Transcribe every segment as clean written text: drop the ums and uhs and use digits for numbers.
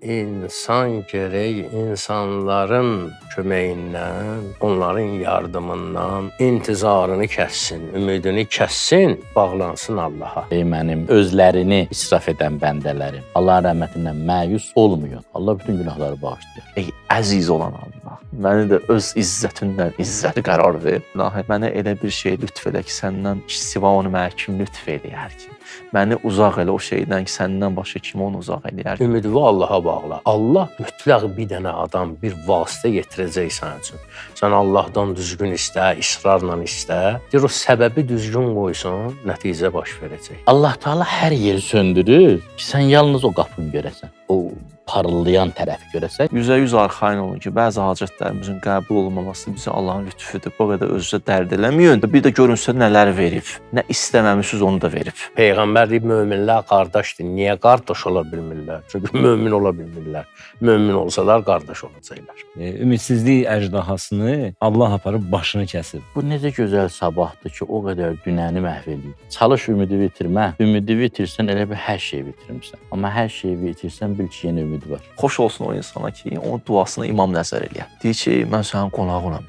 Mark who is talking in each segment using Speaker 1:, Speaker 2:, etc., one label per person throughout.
Speaker 1: insan gərək insanların köməyindən, onların yardımından intizarını kəssin, ümidini kəssin, bağlansın Allaha.
Speaker 2: Ey mənim özlərini israf edən bəndələrim, Allahın rəhmətindən məyus olmayın. Allah bütün günahları bağışlayır.
Speaker 3: Ey əziz olan Allah, məni də öz izzətindən izzəti qərar ver. İlahi, mənə elə bir şey lütf elə ki, səndən siva onu mənə kim lütf eləyər ki? Məni uzaq elə o şeydən ki, səndən başqa kim onu uzaq eləyər ki?
Speaker 1: Ümidini Allaha bağla. Allah mütləq bir dənə adam, bir vasitə yetirəcək sənin üçün. Sən Allahdan düzgün istə, israrla istə. Deyir, o səbəbi düzgün qoysun, nəticə baş verəcək.
Speaker 2: Allah Teala hər yeri söndürür ki, sən yalnız o qapını görəsən. O parıldayan tərəfi görəsən.
Speaker 3: 100% arxain olun ki, bəzi hacətlərimizin qəbul olmaması bizə Allahın lütfüdür. Bu qədər özünüzə dərd eləməyin. Bir də görünsə nələr verib, nə istəməmişsiniz onu da verib.
Speaker 1: Peyğəmbər deyib, möminlər qardaşdır. Niyə qardaş ola bilmirlər? Çünki mömin ola bilmirlər. Mömin olsalar qardaş olacaqlar.
Speaker 4: Ümidsizlik əjdahasını Allah aparıb başını kəsib.
Speaker 2: Bu necə gözəl sabahdır ki, o qədər dünəni məhv edir. Çalış ümidi bitirmə. Ümidi bitirsən elə bir hər şeyi bitirmirsən. Amma hər şeyi bitirsən bil ki, yenə ümid var.
Speaker 3: Xoş olsun o insana ki, onun duasına imam nəzər eləyər. Deyir ki, mən sənin qonağınam,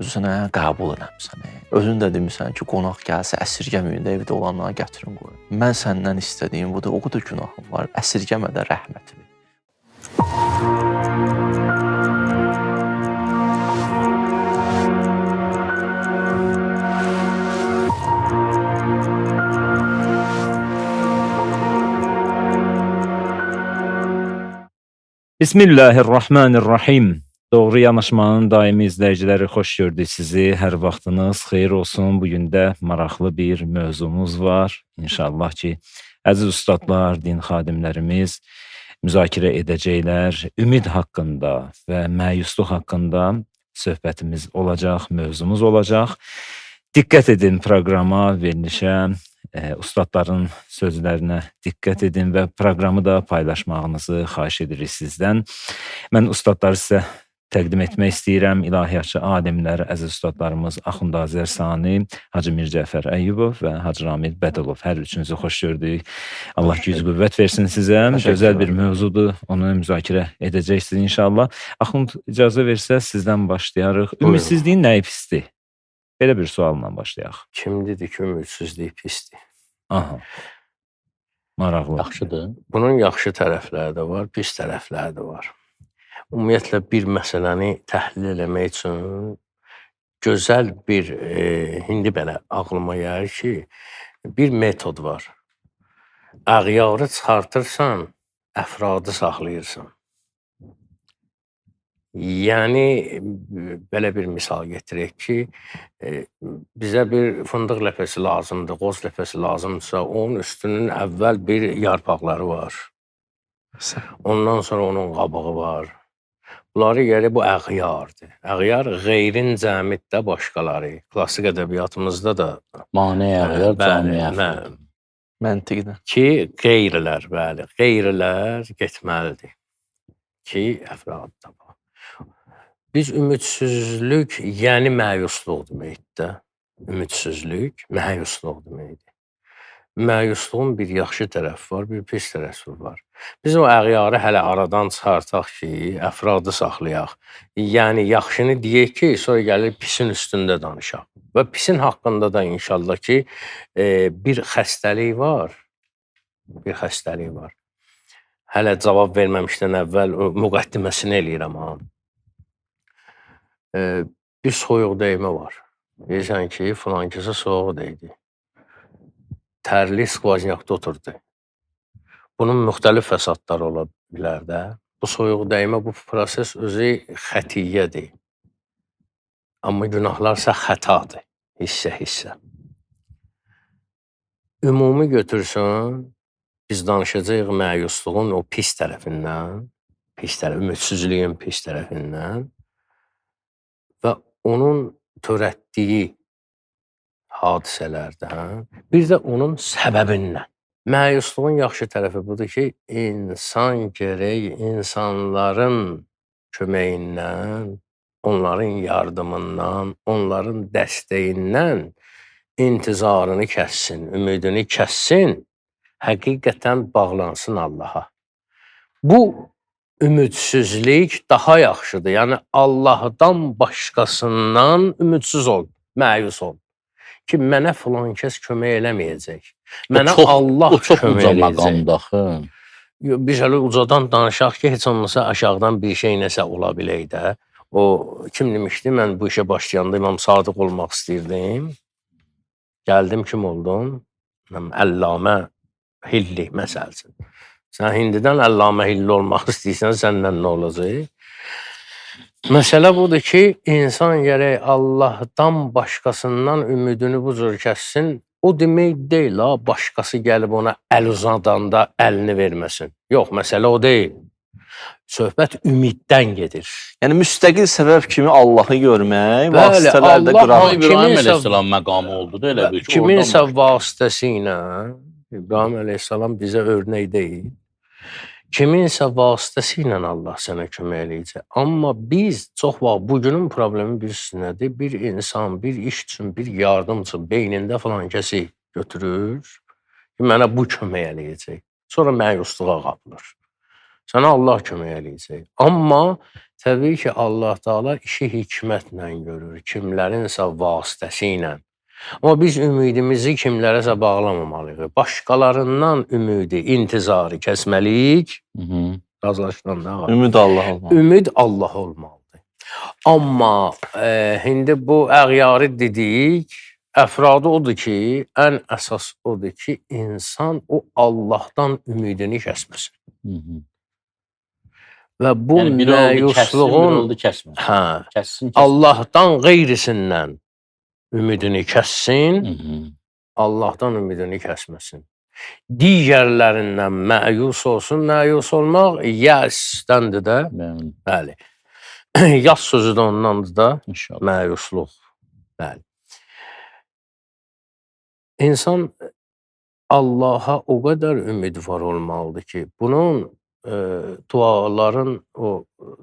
Speaker 3: özü sənə qəbul eləmişsən. Özün də demirsən ki, qonaq gəlsə əsirgəməyin də evdə olanlara gətirin qoyun. Mən səndən istədiyim budur, o qədər günahım var, əsirgəmə də rəhmətini.
Speaker 4: Bismillahirrahmanirrahim. Doğru Yanaşmanın daimi izləyiciləri, xoş gördük sizi. Hər vaxtınız xeyir olsun. Bugün də maraqlı bir mövzumuz var. İnşallah ki, əziz ustadlar, din xadimlərimiz müzakirə edəcəklər. Ümid haqqında və məyusluq haqqında söhbətimiz olacaq, mövzumuz olacaq. Diqqət edin proqrama, verilişə. Ustadların sözlərinə diqqət edin və proqramı da paylaşmağınızı xahiş edirik sizdən. Mən ustadları sizə təqdim etmək istəyirəm. İlahiyyatçı alimlər, əziz ustadlarımız Axund Azər Sani, Hacı Mir Cəfər Əyyubov və Hacı Ramil Bədəlov. Hər üçünüzü xoş gördük. Allah güc qüvvət versin sizə. Gözəl bir mövzudur. Onu müzakirə edəcəksiniz inşallah. Axund, icazə versə sizdən başlayarıq. Ümidsizliyin nəyi pisdir? Belə bir sualla başlayaq.
Speaker 1: Kim dedi ki, ümidsizlik pisdir?
Speaker 4: Aha. Maraqlı.
Speaker 2: Yaxşıdır.
Speaker 1: Bunun yaxşı tərəfləri də var, pis tərəfləri də var. Ümumiyyətlə, bir məsələni təhlil eləmək üçün gözəl bir, indi belə ağlıma gəlir ki, bir metod var. Əğyarı çıxartırsan, əfradı saxlayırsan. Yəni, belə bir misal getirək ki, bizə bir fındıq ləpəsi lazımdır, qoz ləpəsi lazımdırsa, onun üstünün əvvəl bir yarpaqları var. Ondan sonra onun qabığı var. Bunları gəlir, bu əğyardır. Əğyar qeyrin cəmiddə başqaları. Klassik ədəbiyyatımızda da
Speaker 2: Mane əğyar, cami əğyar.
Speaker 3: Məntiqdir.
Speaker 1: Ki, qeyrilər, bəli, qeyrilər getməlidir ki, əfradda var. Biz ümidsizlik, yəni məyusluq deməkdir. Ümidsizlik, məyusluq deməkdir. Məyusluğun bir yaxşı tərəfi var, bir pis tərəfi var. Biz o əğyarı hələ aradan çıxartaq ki, əfradı saxlayaq. Yəni, yaxşını deyək ki, sonra gəlir pisin üstündə danışaq. Və pisin haqqında da inşallah ki, bir xəstəlik var. Bir xəstəlik var. Hələ cavab verməmişdən əvvəl müqəddiməsini eləyirəm ha. Bir soyuq dəymə var. Deyirsən ki, filankəsə soğuq dəydi. Tərli skvaznyakda oturdu. Bunun müxtəlif fəsadları ola bilər də. Bu soyuq dəymə, bu proses özü xətiyyədir. Amma günahlarsa xətadır, hissə. Ümumi götürsün, biz danışacağıq məyusluğun o pis tərəfindən, ümidsizliyin pis tərəfindən və onun törətdiyi hadisələrdən, bir də onun səbəbindən. Məyusluğun yaxşı tərəfi budur ki, insan gərək insanların köməyindən, onların yardımından, onların dəstəyindən intizarını kəssin, ümidini kəssin, həqiqətən bağlansın Allaha. Bu ümidsizlik daha yaxşıdır. Yəni Allahdan başqasından ümidsiz ol, məyus ol. Ki mənə filan kəs kömək eləməyəcək. Mənə Allah
Speaker 2: o çox
Speaker 1: kömək
Speaker 2: uca
Speaker 1: eləyəcək.
Speaker 2: məqamdır axı.
Speaker 1: Biz hələ ucadan danışaq ki, heç olmasa aşağıdan bir şey nəsə ola bilək də. O kim demişdi? Mən bu işə başlayanda İmam Sadiq olmaq istəyirdim. Gəldim, kim oldum? Əllamə Hilli məsəlsin. Sən indidən Əllamə Hilli olmaq istəyirsən, səndən nə olacaq? Məsələ budur ki, insan gərək Allahdan başqasından ümidini bu cür kəssin. O demək deyil, başqası gəlib ona əl uzadanda əlini verməsin. Yox, məsələ o deyil. Söhbət ümiddən gedir.
Speaker 3: Yəni müstəqil səbəb kimi Allahı görmək,
Speaker 1: Bəli,
Speaker 3: vasitələrdə
Speaker 1: Allah
Speaker 3: qırağı.
Speaker 2: İbrahim
Speaker 1: kiminsə-
Speaker 2: əleyhissalam məqamı oldu da elə bil ki,
Speaker 1: Kiminsə
Speaker 2: oradan
Speaker 1: vasitəsilə, İbrahim əleyhissalam bizə örnək deyil. Kiminsə vasitəsilə Allah sənə kömək eləyəcək. Amma biz çox vaxt bugünün problemi birisi nədir? Bir insan, bir iş üçün, bir yardım üçün beynində falan kəsi götürür ki, mənə bu kömək eləyəcək. Sonra məyusluğa qapılır. Sənə Allah kömək eləyəcək. Amma təbii ki, Allah Taala işi hikmətlə görür, kimlərinsə vasitəsilə. Amma biz ümidimizi kimlərəsə bağlamamalıyıq. Başqalarından ümidi, intizarı kəsməliyik. Razılaşdan da.
Speaker 3: Ümid Allah olmalı.
Speaker 1: Ümid Allah olmalıdır. Amma indi bu əğyarı dedik, əfradı odur ki, ən əsas odur ki, insan o Allahdan ümidini kəsməsin. Və bu
Speaker 2: yəni biri oldu kəssin, biri
Speaker 1: məyusluğun
Speaker 2: oldu kəsmə.
Speaker 1: hə,
Speaker 2: Kəssin,
Speaker 1: Allahdan qeyrisindən ümidini kəssin, Allahdan ümidini kəsməsin. Digərlərindən məyus olsun, məyus olmaq yəsdəndir də. Bəli. Yas sözü də ondandır da,
Speaker 2: İnşallah.
Speaker 1: məyusluq. Bəli. İnsan Allaha o qədər ümidvar olmalıdır ki, bunun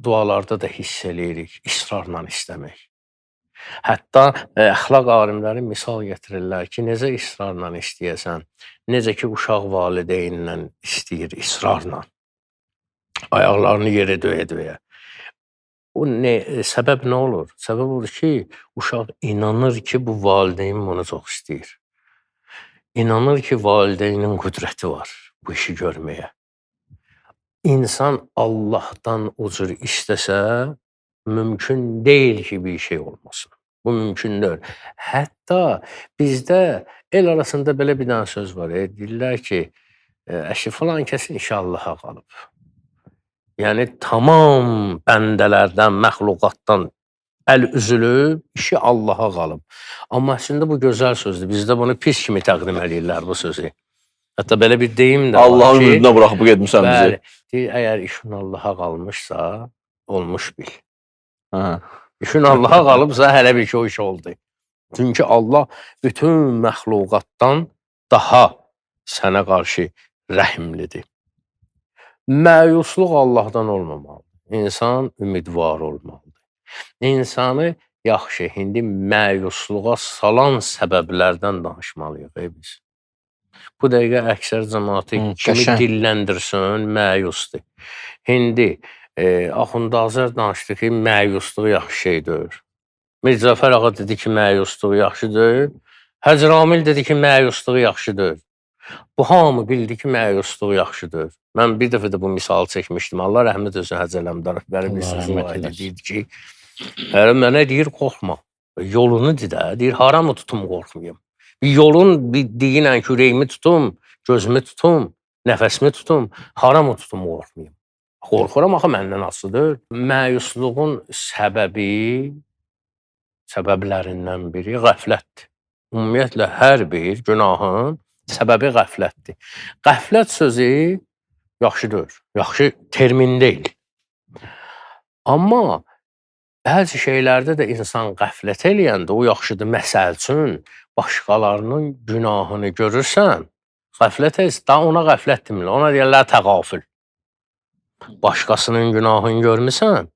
Speaker 1: dualarda da hiss eləyirik, israrla istəmək. Hətta əxlaq alimləri misal gətirirlər ki, necə israrla istəyəsən, necə ki, uşaq valideynindən istəyir israrla, ayaqlarını yerə döyə-döyə. O səbəb nə olur? Səbəb odur ki, uşaq inanır ki, bu valideyn bunu çox istəyir. İnanır ki, valideynin qüdrəti var bu işi görməyə. İnsan Allahdan o cür istəsə, mümkün deyil ki, bir şey olmasın. Bu mümkün deyil. Hətta bizdə el arasında belə bir dənə söz var. Deyirlər ki, əşi filan kəsin işi Allaha qalıb. Yəni, tamam bəndələrdən, məxluqatdan əl üzülüb, işi Allaha qalıb. Amma əslində bu gözəl sözdür. Bizdə bunu pis kimi təqdim edirlər bu sözü. Hətta belə bir deyim də var ki,
Speaker 3: Allahın ümidinə buraxıb getmişsən bizi.
Speaker 1: Deyir, əgər işin Allaha qalmışsa, olmuş bil.
Speaker 3: Hə.
Speaker 1: İşin Allaha qalıbsa, hələ bir ki, o iş oldu. Çünki Allah bütün məxluqatdan daha sənə qarşı rəhimlidir. Məyusluq Allahdan olmamalıdır. İnsan ümidvar olmalıdır. İnsanı yaxşı, indi məyusluğa salan səbəblərdən danışmalıyıq biz. Bu dəqiqə əksər cəmaatı kimi dilləndirsin, məyusdur. Hindi Axundazər danışdı ki, məyusluq yaxşı şey deyil. Mirzəfər ağa dedi ki, məyusluq yaxşı deyil. Həcr Amil dedi ki, məyusluq yaxşı deyil. Bu hamı bildi ki, məyusluq yaxşı deyil. Mən bir dəfə də bu misalı çəkmişdim. Allah rəhmət olsun Həcr Əmdarov bəri bir sözü var idi. Deyirdi ki, mənə deyir, qorxma. Yolunu dedə, deyir, haramı tutum qorxmayım. Yolun deyinə ki, ürəyimi tutum, gözümü tutum, nəfəsimi tutum, haramı tutum qorxmayım. Qorxuram, axı məndən asılıdır. Məyusluğun səbəblərindən biri qəflətdir. Ümumiyyətlə, hər bir günahın səbəbi qəflətdir. Qəflət sözü yaxşı deyil, yaxşı termin deyil. Amma bəzi şeylərdə də insan qəflət eləyəndə o yaxşıdır. Məsəl üçün, başqalarının günahını görürsən, qəflət etsən, daha ona qəflət demirlər. Ona deyirlər təğafül. Başqasının günahını görmüsən,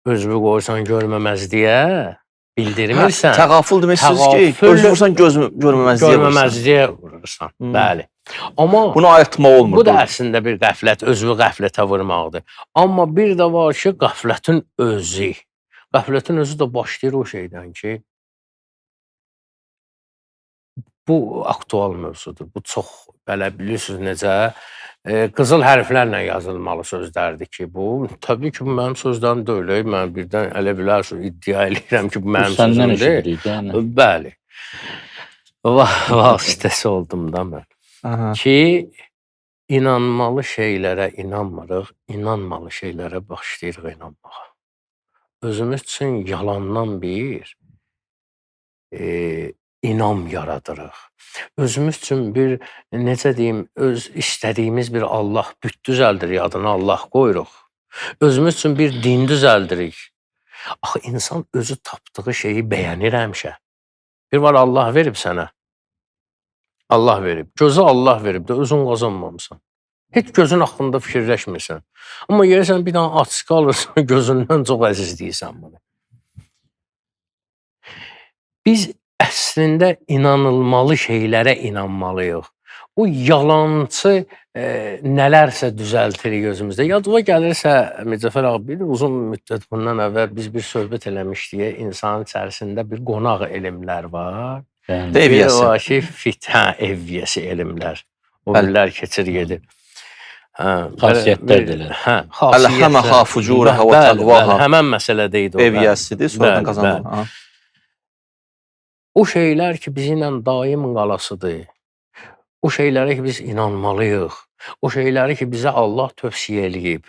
Speaker 1: özünü qoyursan görməməzliyə, bildirmirsən.
Speaker 3: Təğafül demək siz ki, özünü vursan görməməzliyə vurursan.
Speaker 1: Görməməzliyə vurursan, bəli. Amma
Speaker 3: Bunu ayırtmaq olmur.
Speaker 1: bu da əslində bir qəflət, özünü qəflətə vurmaqdır. Amma bir də var ki, qəflətin özü. Qəflətin özü də başlayır o şeydən ki, bu aktual mövzudur. Bu çox belə bilirsiniz necə qızıl hərflərlə yazılmalı sözlərdir ki, bu təbii ki, bu mənim sözlərim deyil. Mən birdən elə bilərsiniz iddia edirəm ki, bu mənim
Speaker 2: Səndən
Speaker 1: sözümdür.
Speaker 2: eşidirik, yəni.
Speaker 1: Bəli. Vasitəsi oldum da mən.
Speaker 3: Aha.
Speaker 1: Ki inanmalı şeylərə inanmırıq, inanmalı şeylərə başlayırıq inanmağa. Özümüz üçün yalandan bir inam yaradırıq. Özümüz üçün bir, necə deyim, öz istədiyimiz bir Allah büt düzəldirik, adına Allah qoyuruq. Özümüz üçün bir din düzəldirik. Axı, insan özü tapdığı şeyi bəyənir həmişə. Bir var Allah verib sənə. Allah verib. Gözü Allah verib də özün qazanmamısan. Heç gözün haqqında fikirləşmirsən. Amma yersən bir dənə açıq alırsan, gözündən çox əziz deyirsən bunu. Biz əslində inanılmalı şeylərə inanmalıyıq. O yalancı nələrsə düzəltirik özümüzdə. Yadıma gəlirsə, Mircəfər ağa, bir uzun müddət bundan əvvəl biz bir söhbət eləmişdik. İnsanın içərisində bir qonaq elmlər var.
Speaker 2: Yəni,
Speaker 3: Evyəsi.
Speaker 1: Bir var ki, evyəsi elmlər. O birlər keçir gedir.
Speaker 2: Xasiyyətlər deyilir.
Speaker 3: Əlhəmə xafucurəhə və təqvaha.
Speaker 1: Həmən məsələdə idi o.
Speaker 3: Evyəsidir, sonradan
Speaker 1: Bəli,
Speaker 3: qazanır.
Speaker 1: bəli. O şeylər ki, bizimlə daim qalasıdır. O şeylərə ki, biz inanmalıyıq. O şeyləri ki, bizə Allah tövsiyə eləyib.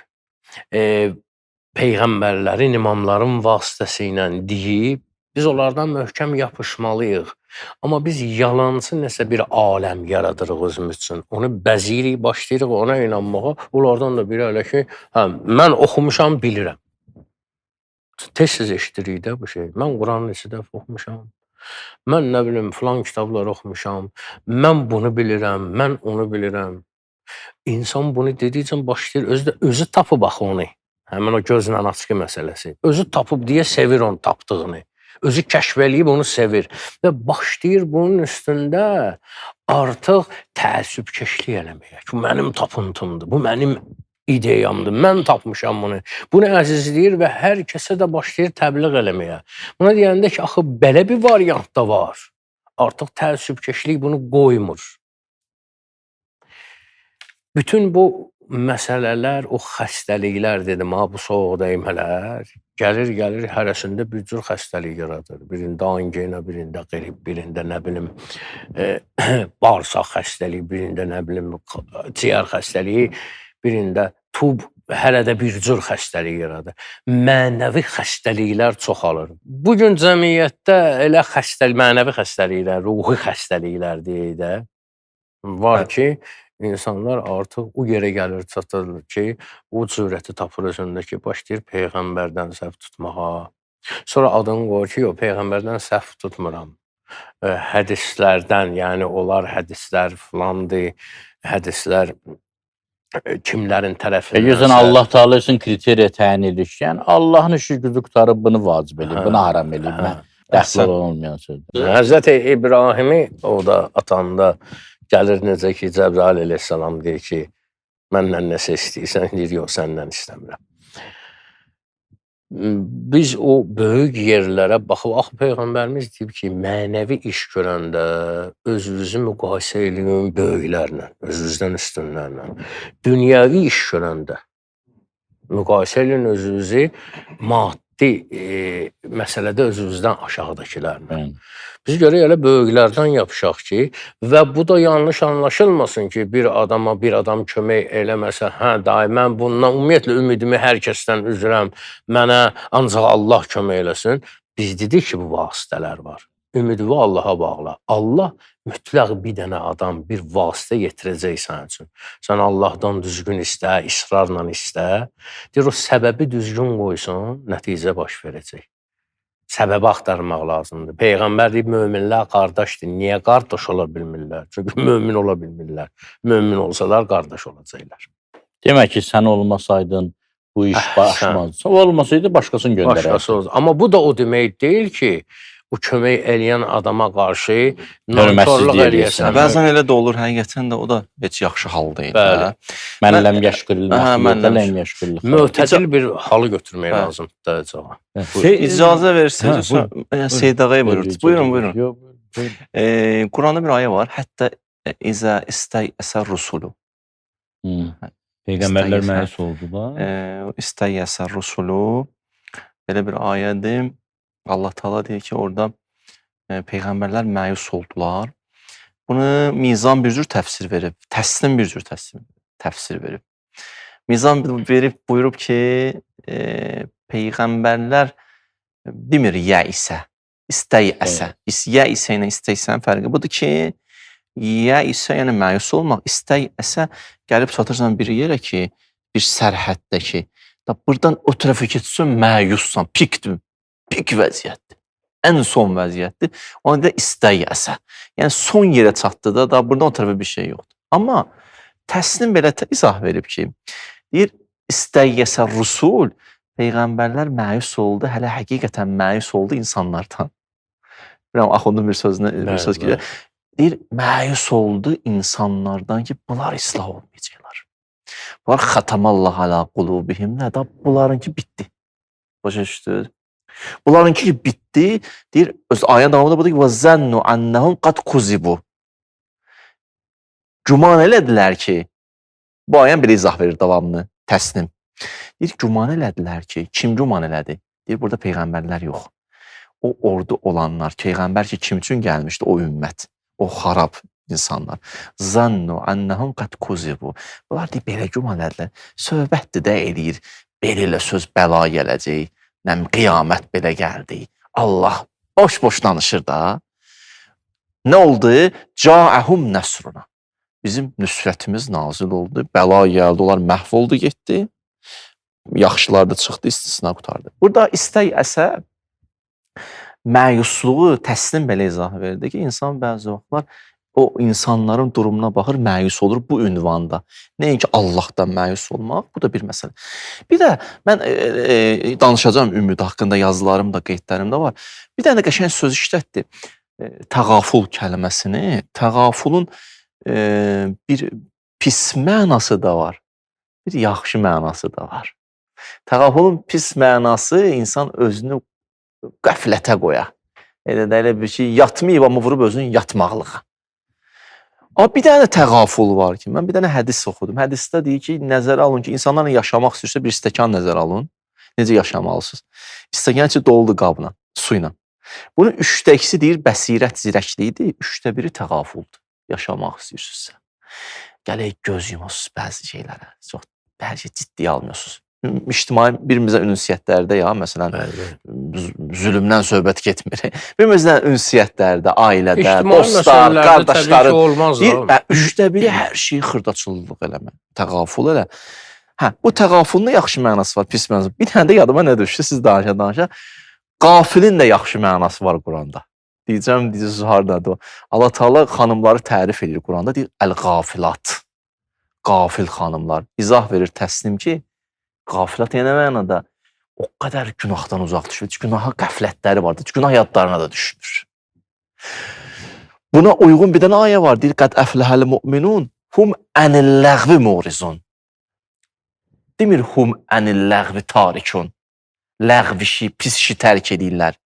Speaker 1: Peyğəmbərlərin, imamların vasitəsilə deyib, biz onlardan möhkəm yapışmalıyıq. Amma biz yalancı nəsə bir aləm yaradırıq özümüz üçün. Onu bəziyirik, başlayırıq ona inanmağa. Onlardan da biri elə ki, mən oxumuşam, bilirəm. Tez-tez eşidirik də bu şey. Mən Quranı neçə dəfə oxumuşam. Mən nə bilim, filan kitablar oxumuşam. Mən bunu bilirəm, mən onu bilirəm. İnsan bunu dedikcə başlayır, özü tapıb axı onu. Həmin o gözlə açqı məsələsi. Özü tapıb deyə sevir onu tapdığını. Özü kəşf eləyib onu sevir. Və başlayır bunun üstündə artıq təəssübkeşlik eləməyə. Bu mənim tapıntımdır, bu mənim ideyamdır, mən tapmışam bunu. Bunu əzizləyir və hər kəsə də başlayır təbliğ eləməyə. Buna deyəndə ki, axı belə bir variant da var. Artıq təəssübkeşlik bunu qoymur. Bütün bu məsələlər, o xəstəliklər dedim, bu soğuq dəymələr, gəlir, hərəsində bir cür xəstəlik yaradır. Birində angina, birində qrip, birində nə bilim, bağırsaq xəstəliyi, birində nə bilim, ciyər xəstəliyi, birində tub, hərədə bir cür xəstəlik yaradır. Mənəvi xəstəliklər çoxalır. Bugün cəmiyyətdə elə mənəvi xəstəliklər, ruhi xəstəliklər deyək də, var ki, İnsanlar artıq o yerə gəlir, çatırlar ki, o cürəti tapır özündə ki, başlayır Peyğəmbərdən səhv tutmağa. Sonra adını qoyur ki, Peyğəmbərdən səhv tutmuram. Hədislərdən, yəni onlar hədislər filandır, hədislər kimlərin tərəfindən.
Speaker 2: Gözən Allah Teala üçün kriteriya təyin edir ki, yəni Allahın işi gücü qutarıb bunu vacib eləyib, bunu haram eləyib. Dəxli olmayan sözdür.
Speaker 1: Həzrəti İbrahimi o da atanda gəlir necə ki, Cəbrail əleyhissalam deyir ki, məndən nəsə istəyirsən, deyir, yox, səndən istəmirəm. Biz o böyük yerlərə baxıb, axı Peyğəmbərimiz deyib ki, mənəvi iş görəndə özünüzü müqayisə edin böyüklərlə, özünüzdən üstünlərlə. Dünyəvi iş görəndə müqayisə edin özünüzü maddi məsələdə özünüzdən aşağıdakilərlə. Biz görək elə böyüklərdən yapışaq ki, və bu da yanlış anlaşılmasın ki, bir adam kömək eləməsə, daim mən bundan ümumiyyətlə ümidimi hər kəsdən üzrəm, mənə ancaq Allah kömək eləsin. Biz dedik ki, bu vasitələr var. Ümidini Allaha bağla. Allah mütləq bir dənə adam, bir vasitə yetirəcək sənin üçün. Sən Allahdan düzgün istə, israrla istə. Deyir, o səbəbi düzgün qoysun, nəticə baş verəcək. Səbəbi axtarmaq lazımdır. Peyğəmbər deyib, möminlər qardaşdır. Niyə qardaş ola bilmirlər? Çünki mömin ola bilmirlər. Mömin olsalar qardaş olacaqlar.
Speaker 2: Demək ki, sən olmasaydın, bu iş başmaz. O olmasaydı, başqasını göndərərdi.
Speaker 1: Başqası olacaq. Amma bu da o demək deyil ki, bu kömək eləyən adama qarşı
Speaker 2: Hörmətsizlik
Speaker 1: nankorluq
Speaker 2: eləyirsən.
Speaker 1: eləyəsən.
Speaker 3: Bəzən elə də olur, həqiqətən də o da heç yaxşı hal deyil.
Speaker 1: Bəli.
Speaker 2: Mən ləm yaşqırıl,
Speaker 3: Hə, mən ləm
Speaker 2: ləm yaşqırıl.
Speaker 1: Mötədil bir halı götürmək
Speaker 3: Bəli.
Speaker 1: lazımdır da cavab.
Speaker 3: İcazə verirsiniz,
Speaker 4: Hə,
Speaker 3: Seyid Ağay buyurur. Buyurun.
Speaker 2: Yox, buyurun.
Speaker 3: Quranda bir ayə var. Hətta izə istəyəsə rusulu.
Speaker 4: Peyğəmbərlər
Speaker 3: İstəyirsən.
Speaker 4: məyus oldular.
Speaker 3: İstəyəsə rusulu. Belə bir ayədir. Allah Taala deyir ki, orada peyğəmbərlər məyus oldular. Bunu Mizan bir cür təfsir verib, Təsnim bir cür təfsir verib. Mizan verib buyurub ki, peyğəmbərlər demir yə isə, istəyəsə. Yə isə ilə istəysən fərqi budur ki, yə isə yəni məyus olmaq, istəyəsə gəlib çatırsan bir yerə ki, bir sərhəddə ki, buradan o tərəfə keçsən məyussan, pikdir, pik vəziyyətdir. Ən son vəziyyətdir. Ona da istəyəsə. Yəni son yerə çatdı da buradan o tərəfə bir şey yoxdur. Amma Təsnim belə izah verib ki, deyir, istəyəsə rusul, peyğəmbərlər məyus oldu, hələ həqiqətən məyus oldu insanlardan. Bilməm, Axundun bir söz ki, deyir, məyus oldu insanlardan ki, bunlar islah olmayacaqlar. Bunlar xatamallah alə qulubihim, nə da bunlarınki bitdi. Başa düşdür? Bunlarınki bitdi, deyir, ayə davamında budur ki, وَزَنُّ أَنَّهُمْ قَدْ كُزِبُوا. Güman elədilər ki, bu ayən belə izah verir davamını, Təsnim. Deyir, güman elədilər ki, kim güman elədi? Deyir, burada peyğəmbərlər yox. O ordu olanlar, peyğəmbər ki, kim üçün gəlmişdi? O ümmət, o xarab insanlar. Zannu annahum qad kuzibu. Bunlar deyir, belə güman elədilər. Söhbətdir də eləyir, belə söz bəla gələcək, qiyamət belə gəldi. Allah boş-boş danışır da. Nə oldu? Ca'ahum nəsruna. Bizim nüsrətimiz nazil oldu, bəla gəldi, onlar məhv oldu, getdi. Yaxşılar da çıxdı, istisna qutardı. Burada istəyəsə məyusluğu Təsnim belə izah verdi ki, insan bəzi vaxtlar o insanların durumuna baxır, məyus olur bu ünvanda. Nəinki Allahdan məyus olmaq, bu da bir məsələ. Bir də mən danışacağım ümid haqqında yazılarım da, qeydlərim də var. Bir dənə qəşəng söz işlətdi. Təğaful kəlməsini, təğafulun bir pis mənası da var, bir yaxşı mənası da var. Təğafulun pis mənası insan özünü qəflətə qoya. Elə bir şey, yatmayıb amma vurub özünü yatmaqlığa. Amma bir dənə təğaful var ki, mən bir dənə hədis oxudum. Hədisdə deyir ki, nəzərə alın ki, insanların yaşamaq istəyirsə bir stəkan nəzərə alın. Necə yaşamalısınız? Stəkan içi doludur qabla, su ilə. Bunun 3-də 2-si deyir bəsirət, zirəkliyidir, 3-də 1-i təğafuldur. Yaşamaq istəyirsinizsə. Gələk göz yumusuz bəzi şeylərə. Çox bəlkə ciddiyə almıyorsunuz. İctimai birimizə ünsiyyətlərdə ya, məsələn, zülmdən söhbət getmir. Birimizdən ünsiyyətlərdə, ailədə, dostlar, qardaşların, 3-də 1-i hər şeyi xırdaçılıq eləmə, təğaful elə. Bu təğafulun da yaxşı mənası var, pis mənası. Bir dənə də yadıma nə düşdü, siz danışa. Qafilin də yaxşı mənası var Quranda. Deyəcəm, hardadır o. Allah Taala xanımları tərif edir Quranda, deyir, əl-qafilat. Qafil xanımlar. İzah verir Təsnim ki, qafilat yəni mənada o qədər günahdan uzaq düşür. Günaha qəflətləri var, günah yadlarına da düşmür. Buna uyğun bir dənə ayə var, deyir, qəd əfləhəl müminun, hum ənil-ləğvi murizun. Demir, hum ənil-ləğvi tarikun. Ləğv işi, pis işi tərk edirlər.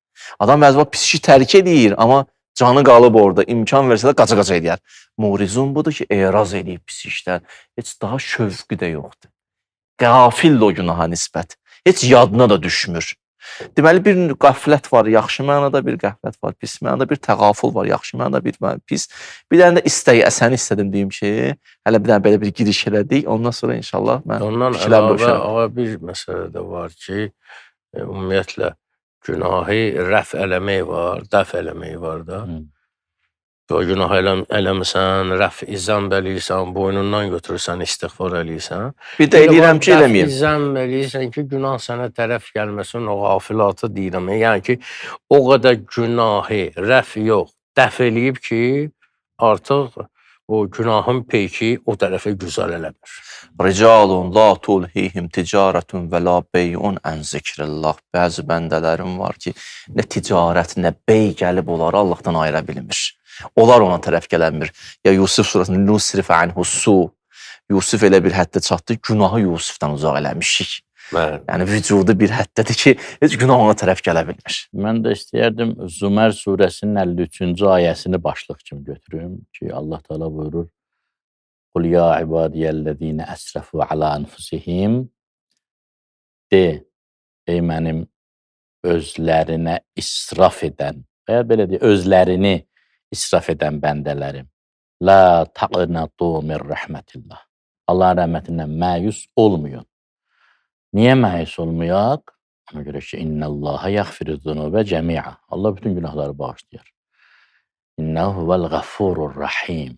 Speaker 3: Adam bəzi vaxt pis işi tərk edir, amma canı qalıb orada, imkan versə də qaça-qaça edir. Murizun budur ki, eraz edir pis işlər. Heç daha şövqü də yoxdur. Qafildir o günaha nisbət. Heç yadına da düşmür. Deməli, bir qəflət var, yaxşı mənada bir qəflət var, pis mənada bir təğaful var, yaxşı mənada bir pis. Bir dənə də əsəni istədim deyim ki, hələ bir dənə belə bir giriş elədik, ondan sonra inşallah mən
Speaker 1: ondan əlavə bir məsələ də var ki, ümumiyyətlə günahı rəf eləmək var, dəf eləmək var da. O günah eləmirsən, rəf zəmb eləyirsən, boynundan götürürsən, istiğfar eləyirsən.
Speaker 3: Bir də eləyirəm ki, eləməyəm.
Speaker 1: Rəf zəmb eləyirsən ki, günah sənə tərəf gəlməsin, o qafilatı deyirəm. Yəni ki, o qədər günahı rəf yox, dəf eləyib ki, artıq o günahın peyki o tərəfə güzar eləmir.
Speaker 3: Ricalun la tulhihim ticaretun və la bey'un ən zikrillah. Bəzi bəndələrim var ki, nə ticarət, nə bey gəlib onları Allahdan ayıra bilmir. Onlar ona tərəf gələnmir. Ya Yusuf surasında nusrif anhu su. Yusuf elə bir həddə çatdı, günahı Yusufdan uzaq eləmişik.
Speaker 1: Bəli.
Speaker 3: Yəni vücudu bir həddədir ki, heç günah ona tərəf gələ bilmir.
Speaker 2: Mən də istəyərdim Zümər surəsinin 53-cü ayəsini başlıq kimi götürüm ki, Allah Teala buyurur: "Qul ya ibadiyellezine esrafu ala anfusihim" de, ey mənim özlərinə israf edən və ya belə deyək, özlərini israf edən bəndələrim. La taqnatu min rahmetillah. Allahın rəhmətindən məyus olmayın. Niyə məyus olmayaq? Ona görə ki, innallaha yaghfiruz-zunube cəmi'a. Allah bütün günahları bağışlayır. İnnehu vel-gafurur rahim.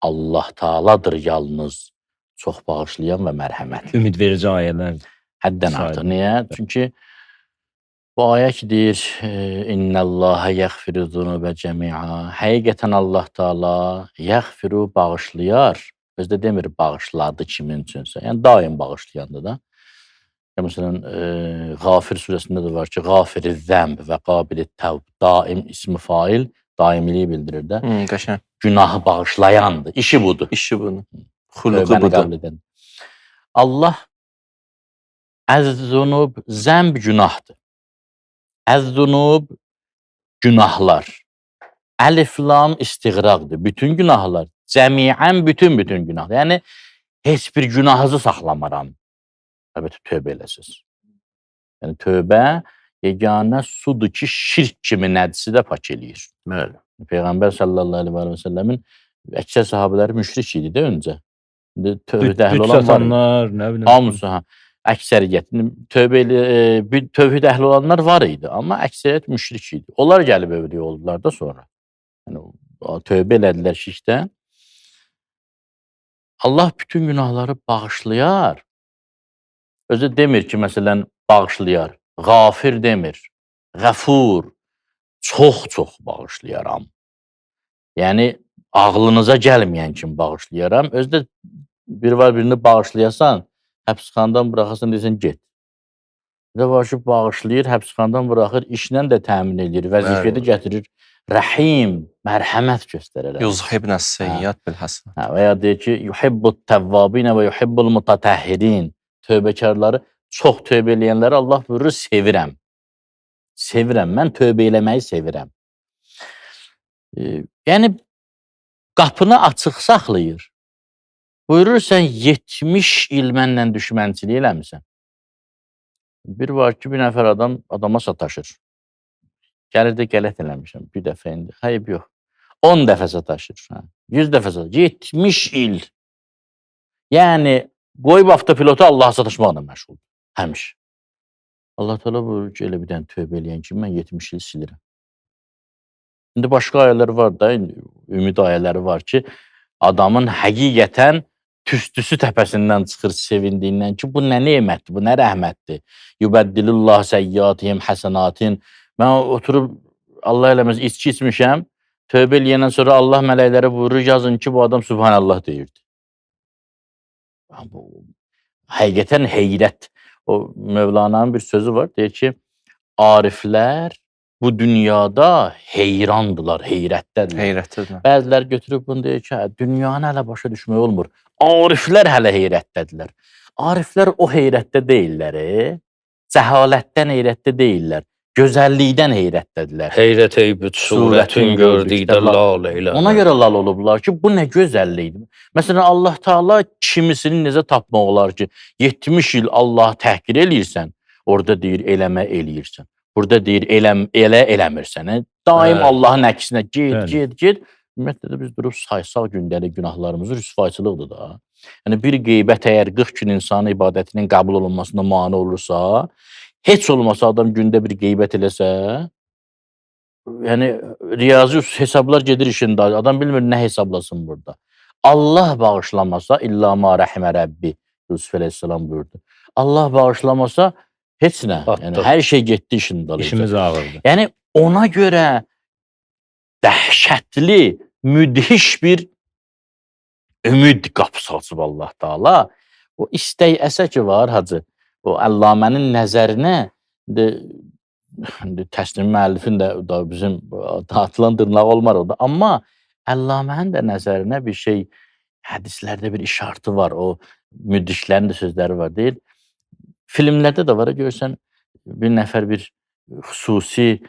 Speaker 2: Allah Taala'dır yalnız çox bağışlayan və mərhəmətli.
Speaker 4: Ümid verici ayələr.
Speaker 2: Həddən
Speaker 4: Sayın.
Speaker 2: artıq. Niyə? Çünki bu ayə ki deyir, innallaha yaghfiruz-zunube cəmi'a. Həqiqətən Allah Taala yaghfiru bağışlayar. Özdə demir bağışladı kimin üçünsə. Yəni daim bağışlayandır da. Məsələn, Qafir surəsində də var ki, Qafiriz-zəmb və Qabilit-təvb. Daim ismi fail, daimiliyi bildirir də.
Speaker 3: Qəşəng.
Speaker 2: Günahı bağışlayandır. İşi budur.
Speaker 3: İşi bunu. Xuluqu
Speaker 2: Tövbəni
Speaker 3: budur.
Speaker 2: qəbul edən. Allah əz-zunub, zəmb günahdır. Əz-zunub günahlar. Əlif lam istiğraqdır. Bütün günahlar. Cəmiən bütün günahlar. Yəni heç bir günahınızı saxlamaram. Əlbəttə tövbə eləsiniz. Yəni tövbə yeganə sudur ki, şirk kimi nəcisi də pak eləyir.
Speaker 1: Bəli.
Speaker 2: Peyğəmbər sallallahu əleyhi və səlləmin əksər sahabeləri müşrik idi də öncə. İndi tövhid əhli olan var.
Speaker 4: Satanlar, nə bilim.
Speaker 2: Hamısı ha. Əksəriyyət tövhid əhli olanlar var idi, amma əksəriyyət müşrik idi. Onlar gəlib övliya oldular da sonra. Yəni tövbə elədilər şirkdən. Allah bütün günahları bağışlayar. Özü demir ki, məsələn, bağışlayar. Qafir demir. Qəfur. Çox bağışlayaram. Yəni, ağlınıza gəlməyən kimi bağışlayaram. Özdə bir var birini bağışlayasan, həbsxanadan buraxasan, deyəsən, get. Bir də var ki, bağışlayır, həbsxanadan buraxır, işlə də təmin edir, vəzifədə gətirir. Rəhim, mərhəmət göstərər.
Speaker 3: Yuzhibnəs seyyiat bil həsən.
Speaker 2: Və ya deyir ki, yuhibbut təvvabinə və yuhibbul mutatəhhirin. Tövbəkarları, çox tövbə eləyənləri Allah buyurur, sevirəm. Sevirəm, mən tövbə eləməyi sevirəm. Yəni, qapını açıq saxlayır. Buyurur, sən 70 il mənlə düşmənçilik eləmirsən. Bir var ki, bir nəfər adama sataşır. Gəlir də qələt eləmişəm, bir dəfə indi. Hayır, yox. 10 dəfə sataşır. 100 dəfə sataşır. 70 il. Yəni, qoyub avtopilotu Allah'a satışmaqla məşğuldur. Həmiş. Allah Teala buyurur ki, elə bir dənə tövbə eləyən kimi mən 70 il silirəm. İndi başqa ayələr var da, ümid ayələri var ki, adamın həqiqətən tüstüsü təpəsindən çıxır sevindiyindən ki, bu nə nemətdir, bu nə rəhmətdir. Yubəddilullah səyyatihim həsənatin. Mən oturub, Allah eləməz, içki içmişəm, tövbə eləyəndən sonra Allah mələklərə buyurur, yazın ki, bu adam Subhanallah deyirdi. Həqiqətən heyrət. O Mövlana'nın bir sözü var, deyir ki, ariflər bu dünyada heyrandılar, heyrətdədirlər.
Speaker 3: Heyrətdədirlər.
Speaker 2: Bəzilər götürüb bunu deyir ki, dünyanı hələ başa düşmək olmur. Ariflər hələ heyrətdədirlər. Ariflər o heyrətdə deyirlər, cəhalətdən heyrətdə deyirlər, gözəllikdən heyrətdədirlər.
Speaker 1: Heyrət eybüt surətin gördükdə lal eylə.
Speaker 2: Ona görə lal olublar ki, bu nə gözəllikdir. Məsələn, Allah Teala kimisini necə tapmaq olar ki, 70 il Allahı təhqir eləyirsən, orada deyir, eləmə eləyirsən. Burada deyir, elə eləmirsən. Daim Allahın əksinə get. Ümumiyyətlə də biz durub saysaq gündəlik günahlarımızı rüsvayçılıqdır da. Yəni, bir qeybət əgər 40 gün insanın ibadətinin qəbul olunmasına mane olursa, heç olmasa adam gündə bir qeybət eləsə, yəni riyazi hesablar gedir işində. Adam bilmir nə hesablasın burada. Allah bağışlamasa, illa ma rəhimə Rəbbi, Yusuf əleyhissalam buyurdu. Allah bağışlamasa, heç nə. Yəni, hər şey getdi işin dalıca.
Speaker 4: İşimiz ağırdı.
Speaker 2: Yəni, ona görə dəhşətli, müdhiş bir ümid qapısı açıb Allah Teala. O istək əsə ki var hacı. O Əllamənin nəzərinə təslim müəllifin də da bizim atılan dırnaq olmar o da. Amma Əllamənin də nəzərinə bir şey hədislərdə bir işartı var. O müdriklərin də sözləri var deyil. Filmlərdə də var. Görsən bir nəfər bir xüsusi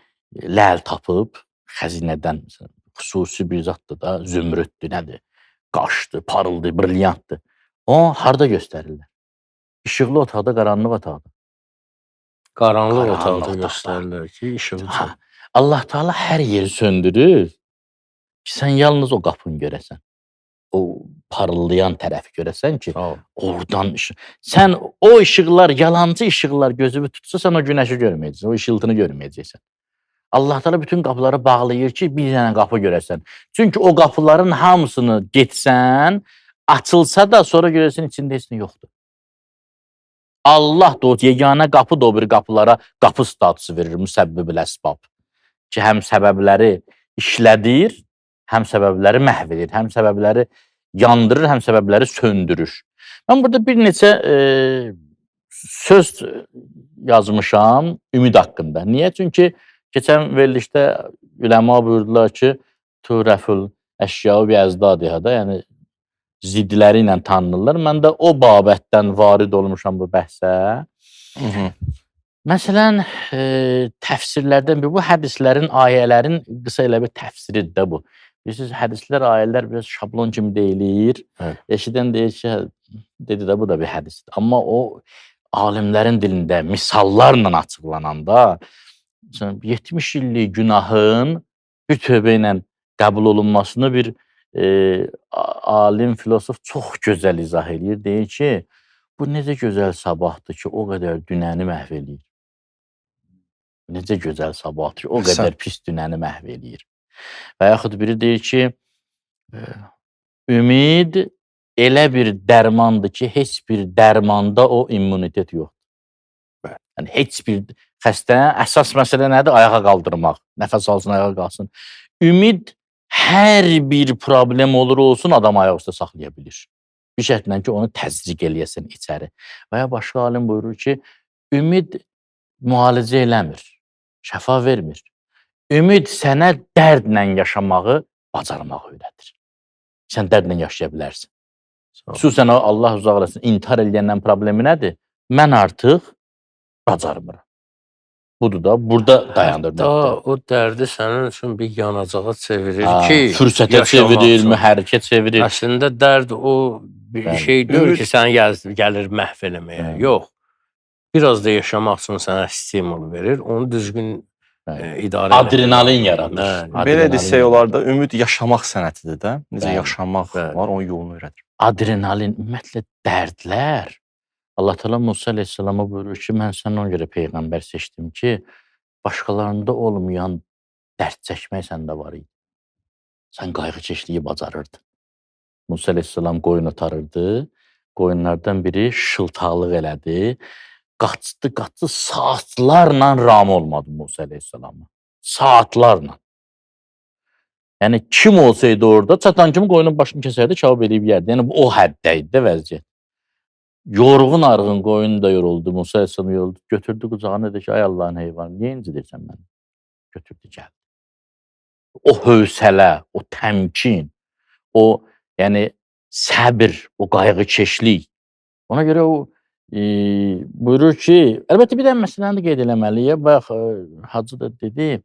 Speaker 2: ləl tapıb xəzinədən məsələn, xüsusi bir zaddır da, zümrüddür, nədir? Qaşdır, parıldır, brilyantdır. O harda göstərirlər? İşıqlı otaqda, qaranlıq otaqda.
Speaker 1: Qaranlıq otaqda göstərirlər ki, işığı çal.
Speaker 2: Allah Taala hər yeri söndürür ki, sən yalnız o qapını görəsən. O parıldayan tərəfi görəsən ki, oradan sən o işıqlar, yalancı işıqlar gözünü tutsa, sən o günəşi görməyəcəksən, o işıltını görməyəcəksən. Allah Taala bütün qapıları bağlayır ki, bir dənə qapı görəsən. Çünki o qapıların hamısını getsən, açılsa da sonra görəsən içində heç nə yoxdur. Allah da o yeganə qapı da o bir qapılara qapı statusu verir, müsəbbibül əsbab. Ki, həm səbəbləri işlədir, həm səbəbləri məhv edir, həm səbəbləri yandırır, həm səbəbləri söndürür. Mən burada bir neçə söz yazmışam ümid haqqında. Niyə? Çünki keçən verilişdə üləma buyurdular ki, turəfül əşyau bi əzdadiha da, yəni zidləri ilə tanınırlar. Mən də o babətdən varid olmuşam bu bəhsə. Məsələn, təfsirlərdən biri, bu hədislərin, ayələrin qısa elə bir təfsiridir də bu. Bilirsiniz, hədislər, ayələr biraz şablon kimi deyilir. Eşidən deyir ki, dedi də bu da bir hədisdir. Amma o alimlərin dilində misallarla açıqlananda 70 illik günahın bir tövbə ilə qəbul olunmasını bir alim, filosof çox gözəl izah edir. Deyir ki, bu necə gözəl sabahdır ki, o qədər dünəni məhv eləyir. Necə gözəl sabahdır ki, o qədər pis dünəni məhv eləyir. Və yaxud biri deyir ki, ümid elə bir dərmandır ki, heç bir dərmanda o immunitet yoxdur. Yəni, heç bir xəstənin əsas məsələ nədir? Ayağa qaldırmaq, nəfəs alsın, ayağa qalsın. Ümid hər bir problem olur olsun, adam ayaq üstə saxlaya bilir. Bir şərtlə ki, onu təzriq eləyəsən içəri. Və ya başqa alim buyurur ki, ümid müalicə eləmir, şəfa vermir. Ümid sənə dərdlə yaşamağı bacarmağı öyrədir. Sən dərdlə yaşaya bilərsən. Xüsusən Allah uzaq eləsin, intihar eləyəndən problemi nədir? Mən artıq bacarmıram. Budur da, burada dayandır.
Speaker 1: O dərdi sənin üçün bir yanacağa çevirir ki,
Speaker 2: fürsətə çevirir, mühərrikə çevirir.
Speaker 1: Əslində dərd o bir şey deyil ki, səni gəlir məhv eləməyə. Yox. Biraz da yaşamaq üçün sənə stimul verir, onu düzgün idarə edir.
Speaker 2: Adrenalin yaradır.
Speaker 3: Belə desək olar da, ümid yaşamaq sənətidir də. Necə yaşamaq var, onun yolunu öyrədir.
Speaker 2: Adrenalin, ümumiyyətlə dərdlər. Allah Teala Musa əleyhissalama buyurur ki, mən sənə ona görə peyğəmbər seçdim ki, başqalarında olmayan dərd çəkmək səndə var idi. Sən qayğıkeşliyi bacarırdın. Musa əleyhissalam qoyun otarırdı. Qoyunlardan biri şıltaqlıq elədi. Qaçdı, saatlarla ram olmadı Musa əleyhissalama. Saatlarla. Yəni, kim olsaydı orada, çatan kimi qoyunun başını kəsərdi, kavab eləyib yerdi. Yəni, o həddə idi vəziyyət. Yorğun arğın qoyun da yoruldu, Musa əleyhissalam yoruldu. Götürdü qucağına dedi ki, ay Allahın heyvanı, niyə incidirsən məni? Götürdü, gəldi. O hövsələ, o təmkin, o yəni səbir, o qayğıkeşlik. Ona görə o buyurur ki, əlbəttə bir də məsələni də qeyd eləməliyik. Bax, Hacı da dedi,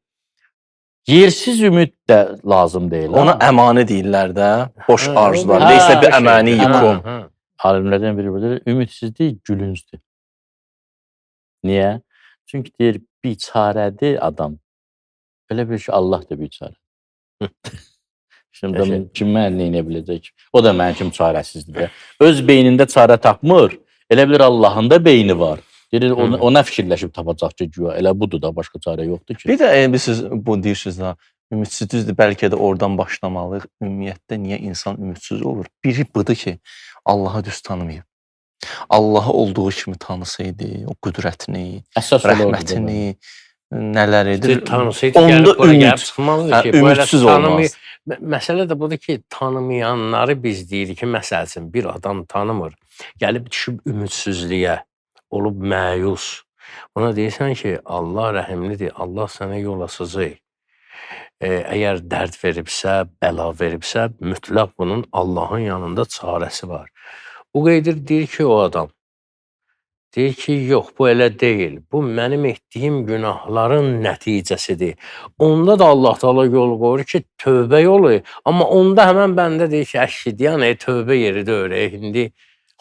Speaker 2: yersiz ümid də lazım deyil.
Speaker 3: Ona əmani deyirlər də, boş arzular. Neysə bir əmani yıkum.
Speaker 2: Alimlərdən biri bilir, ümidsizlik gülüncdür. Niyə? Çünki deyir, biçarədir adam. Elə bir ki, Allah da biçarə. Şimdi kim mənə neynə biləcək? O da mənim kimi çarəsizdir. Öz beynində çarə tapmır. Elə bilir Allahın da beyni var. Deyir, o nə fikirləşib tapacaq ki, güya, elə budur da, başqa çarə yoxdur ki.
Speaker 3: Bir də siz bu deyirsiniz da, ümidsizlikdir, bəlkə də oradan başlamalıyıq. Ümumiyyətdə niyə insan ümidsiz olur? Biri budur ki, Allahı düz tanımayıb. Allahı olduğu kimi tanısaydı, o qüdrətini, rəhmətini, nələr edir.
Speaker 1: Tanısaydı
Speaker 3: Onda
Speaker 1: gəlib bura gəlib
Speaker 3: ümid.
Speaker 1: çıxmazdı
Speaker 3: Hə,
Speaker 1: ki. Bu elə
Speaker 3: ümidsiz olmaz.
Speaker 1: Məsələ də budur ki, tanımayanları biz deyirik ki, məsəl üçün bir adam tanımır, gəlib düşüb ümidsizliyə, olub məyus. Ona deyirsən ki, Allah rəhimlidir, Allah sənə yol açacaq. Əgər dərd veribsə, bəla veribsə, mütləq bunun Allahın yanında çarəsi var. O qeydir deyir ki, o adam. Deyir ki, yox, bu elə deyil. Bu mənim etdiyim günahların nəticəsidir. Onda da Allah Taala yol qoyur ki, tövbə yolu. Amma onda həmən bəndə deyir ki, əşhid, yəni tövbə yeri də öyrək. İndi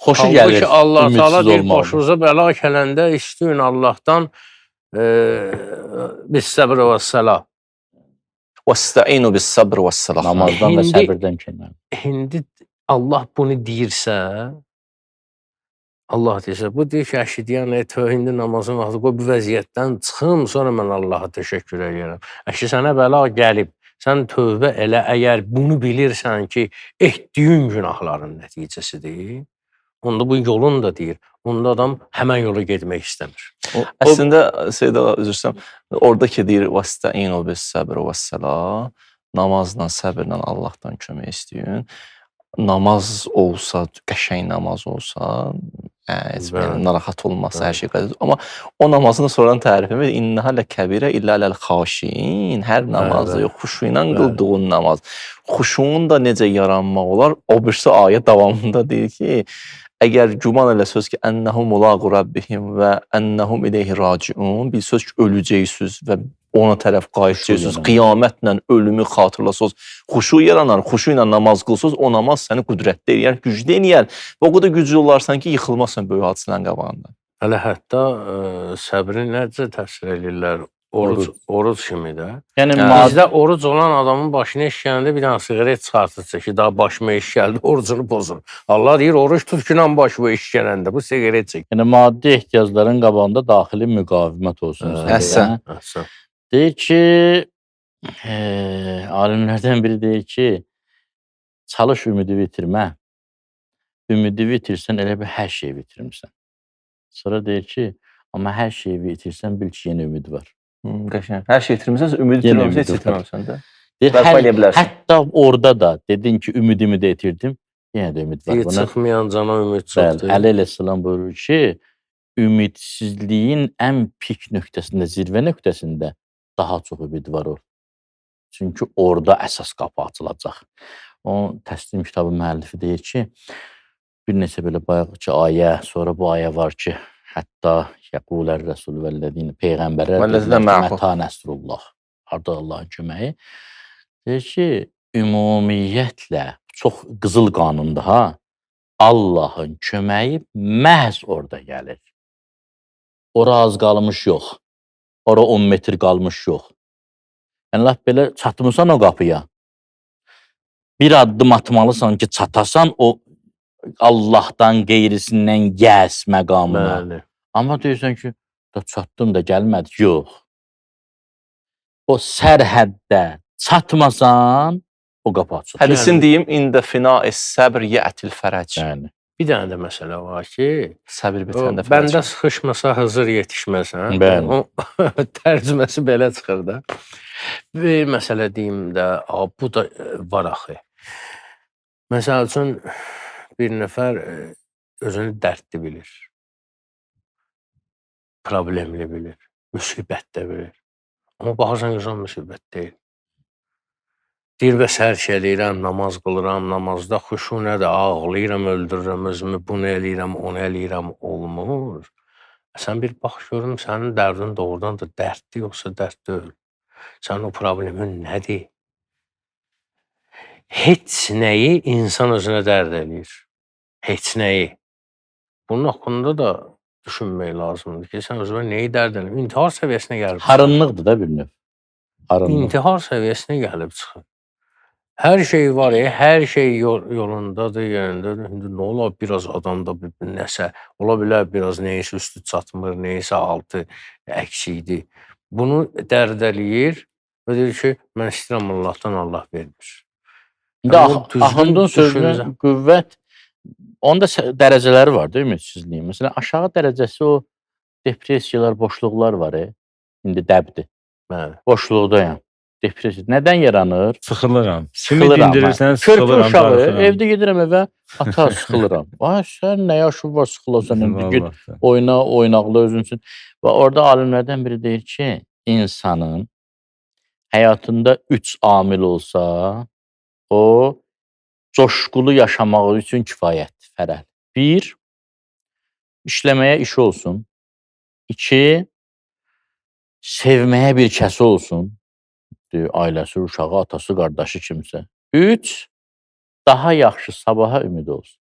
Speaker 2: Xoşu
Speaker 1: halbuki
Speaker 2: gəlir.
Speaker 1: Allah Taala
Speaker 2: ümidsiz
Speaker 1: deyir,
Speaker 2: olmaq.
Speaker 1: başınıza bəla gələndə istəyin Allahdan bis-səbr və səlah.
Speaker 3: Vəstəinu bis-sabr vəs-salah.
Speaker 2: Namazdan və
Speaker 1: İndi-
Speaker 2: səbirdən keçmək.
Speaker 1: İndi Allah bunu deyirsə, Allah deyirsə, bu deyir ki, əşhid, yəni indi namazın vaxtı qoy bu vəziyyətdən çıxım, sonra mən Allaha təşəkkür edirəm. Əşi sənə bəla gəlib, sən tövbə elə, əgər bunu bilirsən ki, etdiyin günahların nəticəsidir, onda bu yolun da deyir. Onda adam həmən yola getmək istəmir.
Speaker 3: Əslində Seyid ağa, üzr istəyirəm, oradakı deyir vəstəinu bis-sabr vəs-salah, namazla, səbirlə Allahdan kömək istəyin. Namaz olsa, qəşəng namaz olsa, heç
Speaker 1: Bəli.
Speaker 3: narahat olmasa,
Speaker 1: Bəli.
Speaker 3: hər şey qədir. Amma o namazını sonradan tərif edir. İnnəhə lə-kəbirə illə ləl-xaşin. Hər namazda
Speaker 1: Bəli.
Speaker 3: yox, xuşu ilə
Speaker 1: Bəli.
Speaker 3: qıldığın namaz. Xuşuun da necə yaranmaq olar? O birisi ayə davamında deyir ki, əgər güman eləsəz ki, ennəhum mulaqu rabbihim və ennəhum ileyhi raciun, bilsəz ki, öləcəksiniz və ona tərəf qayıdacaqsınız,
Speaker 2: yaranır.
Speaker 3: qiyamətlə ölümü xatırlasınız, xuşu yaranar, xuşu ilə namaz qılsınız, o namaz səni qüdrətli eləyər, güclü eləyər və o qədər güclü olarsan ki, yıxılmazsan böyük hadisələrin qabağında.
Speaker 1: Hələ hətta səbri necə təfsir edirlər? Oruc kimi də.
Speaker 2: Yəni
Speaker 3: Hə.
Speaker 1: Bizdə oruc olan adamın başına iş gələndə bir dənə siqaret çıxartırsa ki, daha başıma iş gəldi, orucunu pozur. Allah deyir, oruç tut ki, başıma iş gələndə bu siqaret çək.
Speaker 2: yəni maddi ehtiyacların qabağında daxili müqavimət olsun.
Speaker 1: Hə,
Speaker 2: sizdə,
Speaker 3: Həsən.
Speaker 2: hə?
Speaker 1: Əhsən.
Speaker 2: Deyir ki, alimlərdən biri deyir ki, çalış ümidi bitirmə. Ümidi bitirsən elə bir hər şeyi bitirmisən. Sonra deyir ki, amma hər şeyi bitirsən bil ki, yenə ümid var.
Speaker 3: Qəşəng. Hər şey itirmisənsə, ümid
Speaker 2: Yenə
Speaker 3: itirməmsən, heç
Speaker 2: ümid var.
Speaker 3: itirməmsən də.
Speaker 2: Deyir,
Speaker 3: Bərpa eləyə bilərsən.
Speaker 2: hətta orada da dedin ki, ümidimi də itirdim, yenə də ümid var.
Speaker 1: Deyir,
Speaker 2: Buna
Speaker 1: çıxmayan cana ümid
Speaker 2: bəli,
Speaker 1: çoxdur.
Speaker 2: Əli əleyhissalam buyurur ki, ümidsizliyin ən pik nöqtəsində, zirvə nöqtəsində daha çox ümid var orada. Çünki orada əsas qapı açılacaq. O təslim kitabı müəllifi deyir ki, bir neçə belə bayaqki ayə, sonra bu ayə var ki, hətta yəqulər rəsul vəllədin peyğəmbərlər
Speaker 3: Vəllədinə mə'hud.
Speaker 2: mətə nəsrullah. Harda Allahın köməyi. Deyir ki, ümumiyyətlə çox qızıl qanunda ha, Allahın köməyi məhz orada gəlir. Ora az qalmış yox. Ora 10 metr qalmış yox. Yəni laf belə çatmırsan o qapıya. Bir addım atmalısan ki, çatasan o Allahdan qeyrisindən gəs məqamına.
Speaker 1: Bəli.
Speaker 2: Amma deyirsən ki, da çatdım da gəlmədi. Yox. O sərhəddə çatmasan o qapı açılır.
Speaker 3: Hədisin deyim, ində fina'is səbr yətil fərəc.
Speaker 2: Yəni.
Speaker 1: Bir dənə də məsələ var ki,
Speaker 3: Səbir
Speaker 1: o
Speaker 3: bitəndə
Speaker 1: bəndə
Speaker 3: fərəc.
Speaker 1: sıxışmasa Hızır yetişməsən.
Speaker 2: Bəli.
Speaker 1: O tərcüməsi belə çıxır da. Bir məsələ deyim də, bu da var axı. Məsəl üçün bir nəfər özünü dərdli bilir. Problemli bilir. Müsibətdə bilir. Amma baxırsan ki, müsibət deyil. Deyir, bəs hər şey eləyirəm, namaz qılıram, namazda xuşu nədir, ağlayıram, öldürürəm özümü, bunu eləyirəm, onu eləyirəm, olmur. Sən bir bax görüm, sənin dərdin doğrudan da dərddir, yoxsa dərd deyil. Sənin o problemin nədir? Heç nəyi insan özünə dərd eləyir. Heç nəyi. Bunun haqqında da düşünmək lazımdır ki, sən özünə neyi dərd eləyir? İntihar səviyyəsinə gəlib.
Speaker 2: Harınlıqdır da bir növ. Harınlıq.
Speaker 1: İntihar səviyyəsinə gəlib çıxır. Hər şey var, hər şey yolundadır, yerindədir. İndi nə olar, biraz adamda nəsə, ola bilər, biraz neysə üstü çatmır, neysə altı əksikdir. Bunu dərd eləyir və deyir ki, mən istəyirəm Allahdan, Allah vermir.
Speaker 2: İndi
Speaker 1: Yəni, o düzgün
Speaker 2: Axundun sözünə
Speaker 1: düşüncə.
Speaker 2: qüvvət, onda dərəcələri var, değil mi ümidsizliyin? Məsələn, aşağı dərəcəsi o depressiyalar, boşluqlar var. İndi dəbdir.
Speaker 1: Bəli.
Speaker 2: Boşluqdayam. Depressiya nədən yaranır?
Speaker 4: Sıxılıram. Kimi
Speaker 2: Sıxılıram.
Speaker 4: dindirirsən,
Speaker 2: Körpə
Speaker 4: sıxılıram.
Speaker 2: uşağı,
Speaker 4: darıxıram.
Speaker 2: evdə gedirəm evə, ata sıxılıram. Ay sən nə yaşın var sıxılasan indi get
Speaker 4: Vallahi.
Speaker 2: oynaqla özün üçün. Və orada alimlərdən biri deyir ki, insanın həyatında 3 amil olsa, o coşqulu yaşamaq üçün kifayətdir, fərəh. 1 işləməyə işi olsun. 2 sevməyə bir kəsi olsun. Ailəsi, uşağı, atası, qardaşı kimsə. 3 daha yaxşı sabaha ümid olsun.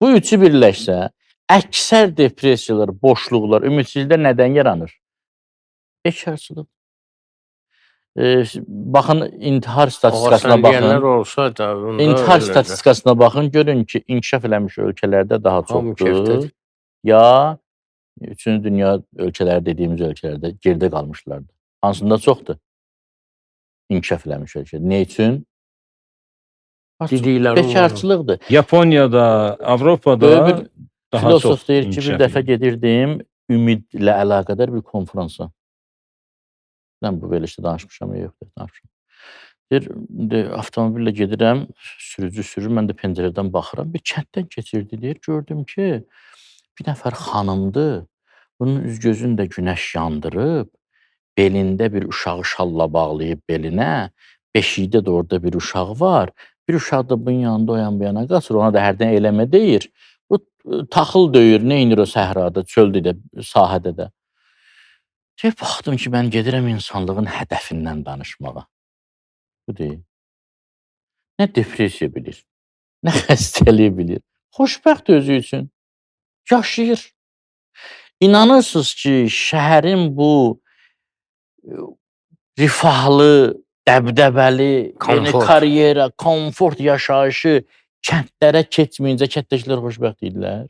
Speaker 2: Bu üçü birləşsə, əksər depressiyalar, boşluqlar, ümidsizliklər nədən yaranır? Bekarçılıq. Baxın intihar statistikasına
Speaker 1: Deyənlər
Speaker 2: baxın.
Speaker 1: olsa da onda
Speaker 2: İntihar
Speaker 1: elədir.
Speaker 2: statistikasına baxın, görün ki, inkişaf eləmiş ölkələrdə daha
Speaker 1: Hamı
Speaker 2: çoxdur.
Speaker 1: kefdədir.
Speaker 2: Ya 3-cü dünya ölkələri dediyimiz ölkələrdə geridə qalmışlardır. Hansında çoxdur? İnkişaf eləmiş ölkə. Nə üçün?
Speaker 1: Dedikləri
Speaker 2: Bekarçılıqdır.
Speaker 4: Yaponiyada, Avropada
Speaker 2: Böyük bir
Speaker 4: daha
Speaker 2: filosof
Speaker 4: çox
Speaker 2: deyir ki, bir
Speaker 4: inkişaf
Speaker 2: dəfə
Speaker 4: edir.
Speaker 2: gedirdim ümidlə əlaqədar bir konfransa. Mən bu verilişdə danışmışam, yoxdur, danışmışam. Deyir, avtomobillə gedirəm, sürücü sürür, mən də pəncərədən baxıram. Bir kənddən keçirdi, deyir, gördüm ki, bir nəfər xanımdır, bunun üz-gözünü də günəş yandırıb, belində bir uşağı şalla bağlayıb belinə, beşikdə də orada bir uşaq var. Bir uşaq da bunun yanında o yan bu yana qaçır, ona da hərdən eləmə deyir. Bu taxıl döyür, neynir o səhrada, çöldə də, sahədə də. Baxdım ki, mən gedirəm insanlığın hədəfindən danışmağa. Bu deyil. Nə depressiya bilir, nə xəstəliyi bilir. Xoşbəxt özü üçün. Yaşayır. İnanırsınız ki, şəhərin bu rifahlı, dəbdəbəli, karyera, komfort yaşayışı kəndlərə keçməyincə kənddəkilər xoşbəxt idilər.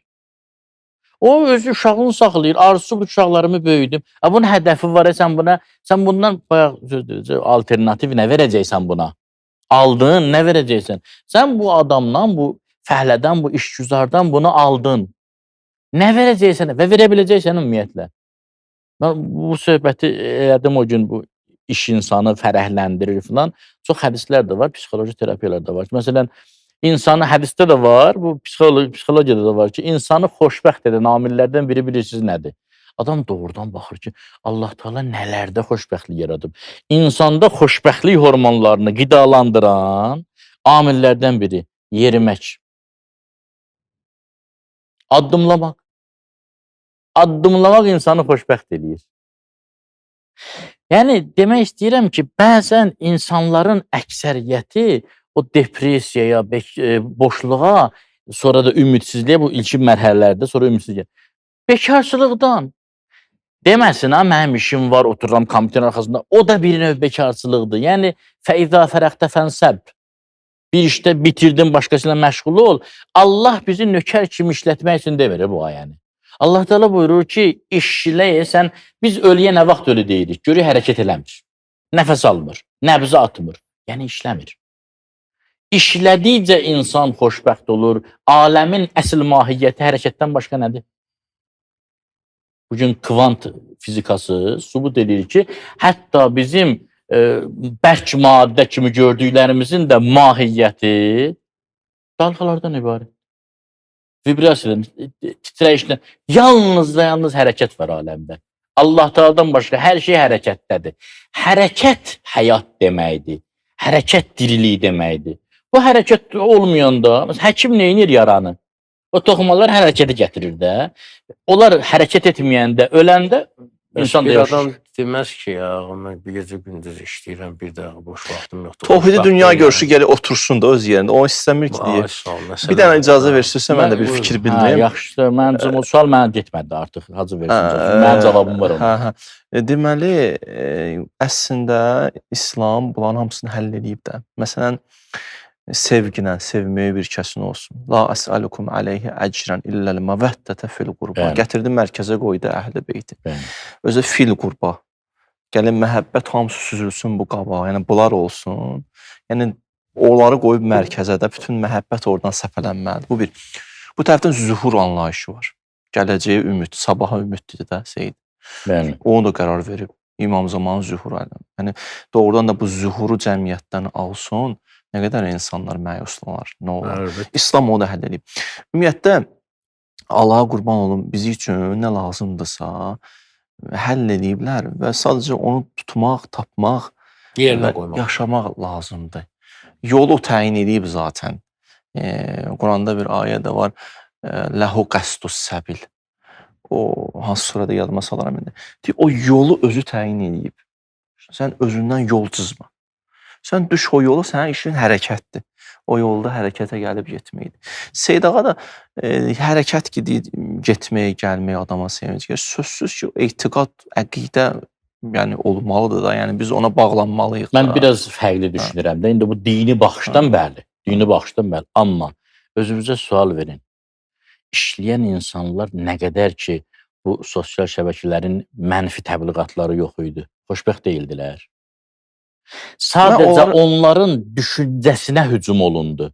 Speaker 2: O öz uşağını saxlayır, arzusu bu uşaqlarımı böyüdüm. Bunun hədəfi var, sən bundan bayaq söz deyəcək, alternativ nə verəcəksən buna? Aldın, nə verəcəksən? Sən bu adamdan, bu fəhlədən, bu işgüzardan bunu aldın. Nə verəcəksən və verə biləcəksən ümumiyyətlə? Mən bu söhbəti elədim o gün, bu iş insanı fərəhləndirir filan. Çox hədislər də var, psixoloji terapiyalar da var. Məsələn, insanı hədisdə də var, bu psixologiyada da var ki, insanı xoşbəxt edən amillərdən biri bilirsiniz nədir? Adam doğrudan baxır ki, Allah Teala nələrdə xoşbəxtlik yaradıb. İnsanda xoşbəxtlik hormonlarını qidalandıran amillərdən biri yerimək. Addımlamaq. Addımlamaq insanı xoşbəxt eləyir. Yəni, demək istəyirəm ki, bəzən insanların əksəriyyəti o depressiyaya, boşluğa, sonra da ümidsizliyə, bu ilkin mərhələlərdə, sonra ümidsizliyə. Bekarçılıqdan. Deməsin, mənim işim var, otururam kompüterin arxasında. O da bir növ bekarçılıqdır. Yəni, fəizə fərəxtə fənsəb. Bir işdə bitirdin, başqasıyla məşğul ol. Allah bizi nökər kimi işlətmək üçün demir bu ayəni. Allah Teala buyurur ki, işləyəsən, biz ölüyə nə vaxt ölü deyirik? Görür, hərəkət eləmir. Nəfəs almır, nəbzi atmır. Yəni, işləmir. İşlədikcə insan xoşbəxt olur. Aləmin əsl mahiyyəti hərəkətdən başqa nədir? Bugün kvant fizikası sübut edir ki, hətta bizim bərk maddə kimi gördüklərimizin də mahiyyəti dalğalardan ibarət. Vibrasiyadan, titrəyişdən, yalnız və yalnız hərəkət var aləmdə. Allah Teala'dan başqa hər şey hərəkətdədir. Hərəkət həyat deməkdir. Hərəkət dirilik deməkdir. Bu hərəkət olmayanda, həkim neynir yaranı? O toxumalar hərəkəti gətirir də. Onlar hərəkət etməyəndə, öləndə insan da
Speaker 1: bir
Speaker 2: yaşır.
Speaker 1: adam deməz ki, ya, mən bir gecə gündüz işləyirəm, bir dəqiqə boş vaxtım yoxdur.
Speaker 3: Tohidi dünya görüşü gəlir otursun da öz yerində. O istəmir ki, deyir. Bir dənə icazə verirsə, mən də bir fikir bildirim.
Speaker 2: Yaxşıdır, məncə o sual mənə getmədi artıq. Hacı versin. Mənim cavabım var ona.
Speaker 3: Deməli, əslində İslam bunların hamısını həll edib də. Məsələn, sevginə, sevməyə bir kəsin olsun. La əsəlukum aleyhi əcrən illəl məvəddətə fil qurba. Gətirdi mərkəzə qoydu əhl-i beyti. Özə fil qurba. Gəlin məhəbbət hamısı süzülsün bu qaba. Yəni bunlar olsun. Yəni onları qoyub mərkəzə də bütün məhəbbət oradan səpələnməlidir. Bu bir. Bu tərəfdən zühur anlayışı var. Gələcəyə ümid, sabaha ümiddir də Seyid.
Speaker 2: Bəli.
Speaker 3: Onu da qərar verib İmam Zaman zühur aləmi. Yəni doğrudan da bu zühuru cəmiyyətdən alsın, nə qədər insanlar məyuslanır, nə olar.
Speaker 1: Əlbəttə.
Speaker 3: İslam onu da həll edib. Ümumiyyətlə Allaha qurban olum, bizi üçün nə lazımdırsa həll ediblər və sadəcə onu tutmaq, tapmaq
Speaker 1: Yerinə
Speaker 3: və
Speaker 1: qoymaq.
Speaker 3: yaşamaq lazımdır. Yolu təyin edib zaten. Quranda bir ayə də var. Ləhu qəstus səbil. O hansı surədə yadıma salaram indi. O yolu özü təyin edib. Sən özündən yol cızma. Sən düş o yolu, sənin işin hərəkətdir. O yolda hərəkətə gəlib getməkdir. Seydağa da hərəkət getməyə, gəlməyə adama sevinc gəlir. Sözsüz ki, etiqad, əqidə yəni olmalıdır da. Yəni biz ona bağlanmalıyıq.
Speaker 2: Mən biraz fərqli düşünürəm də. İndi bu dini baxışdan bəli. Dini baxışdan bəli. Amma özünüzə sual verin. İşləyən insanlar nə qədər ki, bu sosial şəbəkələrin mənfi təbliğatları yox idi. Xoşbəxt deyildilər. Sadəcə onların düşüncəsinə hücum olundu.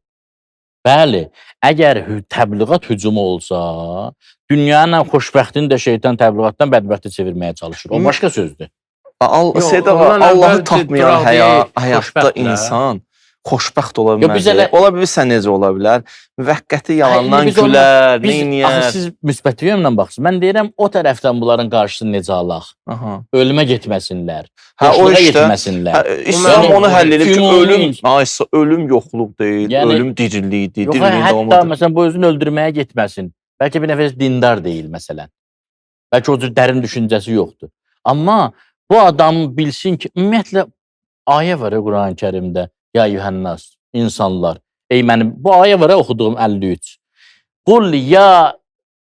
Speaker 2: Bəli, əgər təbliğat hücumu olsa, dünyanın xoşbəxtini də şeytan təbliğatdan bədbəxtə çevirməyə çalışır. O başqa sözdür.
Speaker 3: Seydağa, Allahı tapmayan həyatda insan xoşbəxt ola bilməz. Ola bilirsən necə ola bilər? Müvəqqəti yalandan gülər, neyniyər?
Speaker 2: Siz müsbət yönlə baxsın. Mən deyirəm, o tərəfdən bunların qarşısını necə alaq? Ölümə getməsinlər, xoşluğa getməsinlər.
Speaker 3: İslam onu həll edib ki, ölüm yoxluq deyil, ölüm dirilikdir, diriliyin davamıdır.
Speaker 2: Hətta, məsələn, bu özünü öldürməyə getməsin. Bəlkə bir nəfəs dindar deyil, məsələn. Bəlkə o cür dərin düşüncəsi yoxdur. Amma bu adam bilsin ki, ümumiyyətlə, ayə var Quran-ı Kərimdə. Ya yuhənnas, insanlar. Ey mənim, bu ayə var oxuduğum 53. Qul ya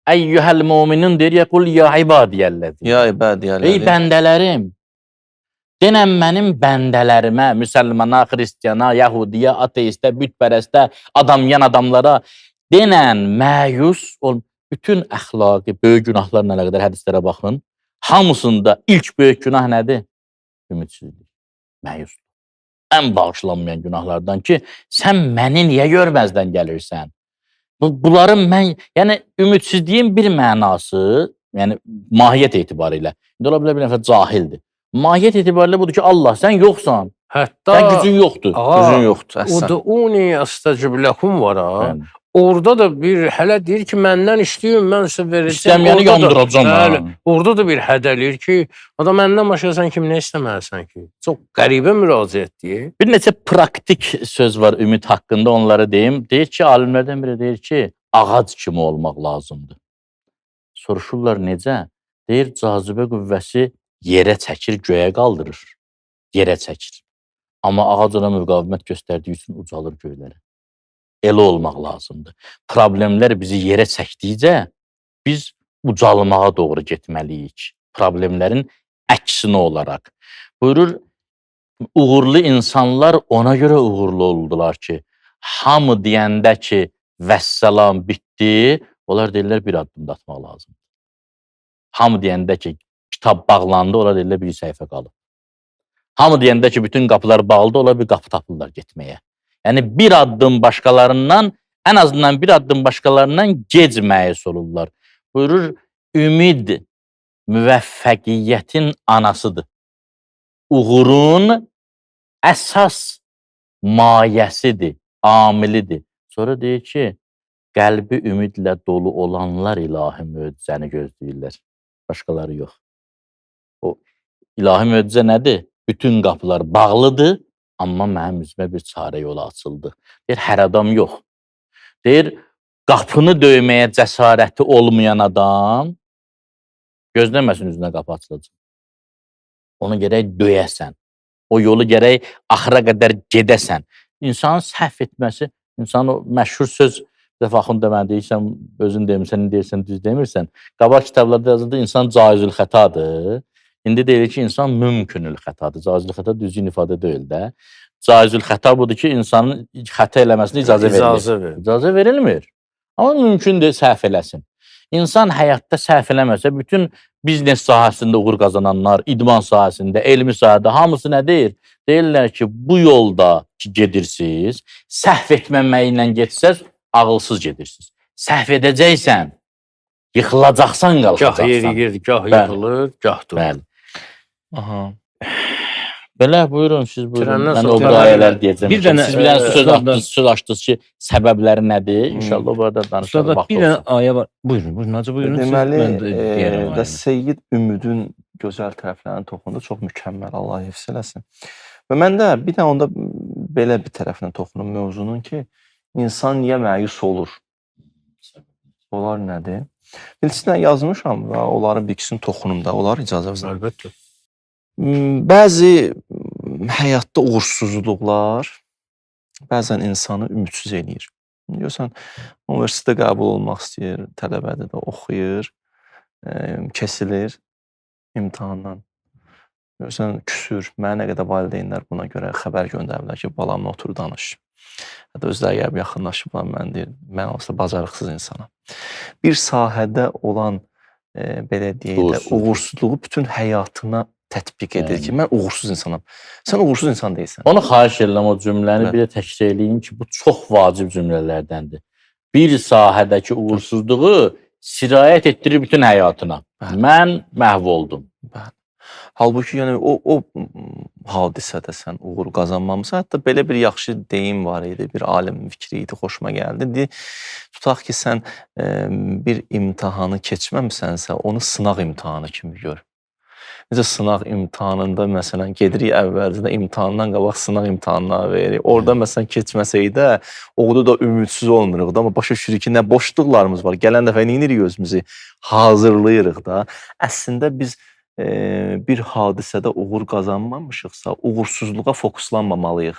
Speaker 2: əyyuhəl müminin deyir, ya qul ya ibadiyəllədir.
Speaker 3: Ya ibadiyəllədir.
Speaker 2: Ey bəndələrim, denən mənim bəndələrimə, müsəlmana, xristiyana, yahudiyə, ateistə, bütpərəstə, adamyan adamlara denən məyus ol. Bütün əxlaqi, böyük günahlarla əlaqədar hədislərə baxın. Hamısında ilk böyük günah nədir? Ümidsizlik, məyusluq. Ən bağışlanmayan günahlardan ki, sən məni niyə görməzdən gəlirsən? Bunların mən, yəni ümidsizliyin bir mənası, yəni mahiyyət etibarilə, indi ola bilər bir nəfər cahildir. Mahiyyət etibarilə budur ki, Allah, sən yoxsan.
Speaker 1: Hətta
Speaker 2: gücün yoxdur.
Speaker 3: Gücün yoxdur, əhsən.
Speaker 1: Ud'uni astəcib ləkum var ha. Orada da bir hələ deyir ki, məndən istəyin, mən sizə verəcəm.
Speaker 2: İstəməyəni yandıracam.
Speaker 1: Orada da bir hədəliyir ki, adam məndən başqa sən kim nə istəməlisən ki? Çox qəribə müraciətdir.
Speaker 2: Bir neçə praktik söz var ümid haqqında, onları deyim. Deyir ki, alimlərdən biri deyir ki, ağac kimi olmaq lazımdır. Soruşurlar necə? Deyir, cazibə qüvvəsi yerə çəkir, göyə qaldırır. Yerə çəkir. Amma ağac ona müqavimət göstərdiyi üçün ucalır göylərə. Elə olmaq lazımdır. Problemlər bizi yerə çəkdikcə biz ucalmağa doğru getməliyik. Problemlərin əksinə olaraq. Buyurur, uğurlu insanlar ona görə uğurlu oldular ki, hamı deyəndə ki, vəssalam, bitdi, onlar deyirlər, bir addım da atmaq lazımdır. Hamı deyəndə ki, kitab bağlandı, onlar deyirlər, bir səhifə qalıb. Hamı deyəndə ki, bütün qapılar bağlıdır, onlar bir qapı tapırlar getməyə. Yəni, bir addım başqalarından, ən azından bir addım başqalarından gec məyus olurlar. Buyurur, ümid müvəffəqiyyətin anasıdır. Uğurun əsas mayəsidir, amilidir. Sonra deyir ki, qəlbi ümidlə dolu olanlar ilahi möcüzəni gözləyirlər. Başqaları yox. O ilahi möcüzə nədir? Bütün qapılar bağlıdır. Amma mənim üzümə bir çarə yolu açıldı. Deyir, hər adam yox. Deyir, qapını döyməyə cəsarəti olmayan adam gözləməsin üzünə qapı açılacaq. Onu gərək döyəsən. O yolu gərək axıra qədər gedəsən. İnsanın səhv etməsi, insanın o məşhur söz, bir dəfə Axund mən deyirsən, özün demirsən, deyirsən, düz demirsən. Qabaq kitablarda yazıldı, insan caizül xətadır. İndi deyir ki, insan mümkünül xətadır. Caizül xəta düzgün ifadə deyil də. Caizül xəta budur ki, insanın xəta eləməsinə icazə verilir. İcazə verilmir. Amma mümkündür səhv eləsin. İnsan həyatda səhv eləməsə, bütün biznes sahəsində uğur qazananlar, idman sahəsində, elmi sahədə hamısı nə deyir? Deyirlər ki, bu yolda ki, gedirsiniz, səhv etməməklə getsəz, ağılsız gedirsiniz. Səhv edəcəksən, Yıxılacaqsan
Speaker 1: Gah
Speaker 2: qalxacaqsan.
Speaker 1: yeriyir, gah
Speaker 2: Bəli.
Speaker 1: yıxılır, gah durur.
Speaker 2: Bəli.
Speaker 3: Aha.
Speaker 2: Belə buyurun siz buyurun.
Speaker 1: Bitirəndən
Speaker 2: Mən
Speaker 1: sonra
Speaker 2: o
Speaker 1: təbii
Speaker 2: ayələr deyəcəm.
Speaker 4: bir dənə,
Speaker 2: siz bir dənə
Speaker 4: ustadlar-
Speaker 2: söz açdınız ki, səbəbləri nədir? İnşallah o barədə danışaq.
Speaker 4: Ustad bir dənə ayə var. Buyurun, Hacı buyurun. siz,
Speaker 3: Deməli,
Speaker 4: mən də deyərəm
Speaker 3: də
Speaker 4: ayəni.
Speaker 3: Seyyid Ümidin gözəl tərəflərini toxundu. Çox mükəmməl, Allah hifz eləsin. Və mən də bir də onda belə bir tərəfinə toxunum mövzunun ki, insan niyə məyus olur? Onlar nədir? Bilirsinə yazmışam və onların bir ikisini toxunum da. Onlar icazə verin.
Speaker 1: Əlbəttə.
Speaker 3: Bəzi həyatda uğursuzluqlar bəzən insanı ümidsiz eləyir. Görsən, universitetə qəbul olmaq istəyir, tələbədir də oxuyur, kesilir imtahandan. Görsən, küsür. Mənə nə qədər valideynlər buna görə xəbər göndəriblər ki, balamla otur danış. Hətta özləri gəlib yaxınlaşıblar, mən deyir, mən olsa bacarıqsız insanam. Bir sahədə olan, belə deyək də, uğursuzluğu bütün həyatına tətbiq edir ki, mən uğursuz insanam. Sən uğursuz insan deyilsən.
Speaker 2: Onu xahiş edirəm o cümləni
Speaker 3: Bəli.
Speaker 2: bir də təkrar eləyin ki, bu çox vacib cümlələrdəndir. Bir sahədəki uğursuzluğu sirayət etdirir bütün həyatına.
Speaker 3: Bəli.
Speaker 2: Mən məhv oldum.
Speaker 3: Halbuki yəni o hadisədə sən uğur qazanmamısan. Hətta belə bir yaxşı deyim var idi, bir alimin fikri idi, xoşuma gəldi. Tutaq ki, sən bir imtahanı keçməmisənsə, onu sınaq imtahanı kimi gör. Necə sınaq imtahanında məsələn gedirik əvvəlcədən imtahandan qabaq sınaq imtahanına veririk. Orada məsələn keçməsəydə orada da ümidsiz olmuruq da, amma başa düşürük ki, nə boşluqlarımız var. Gələn dəfə nə edirik özümüzü hazırlayırıq da. Əslində biz bir hadisədə uğur qazanmamışıqsa, uğursuzluğa fokuslanmamalıyıq.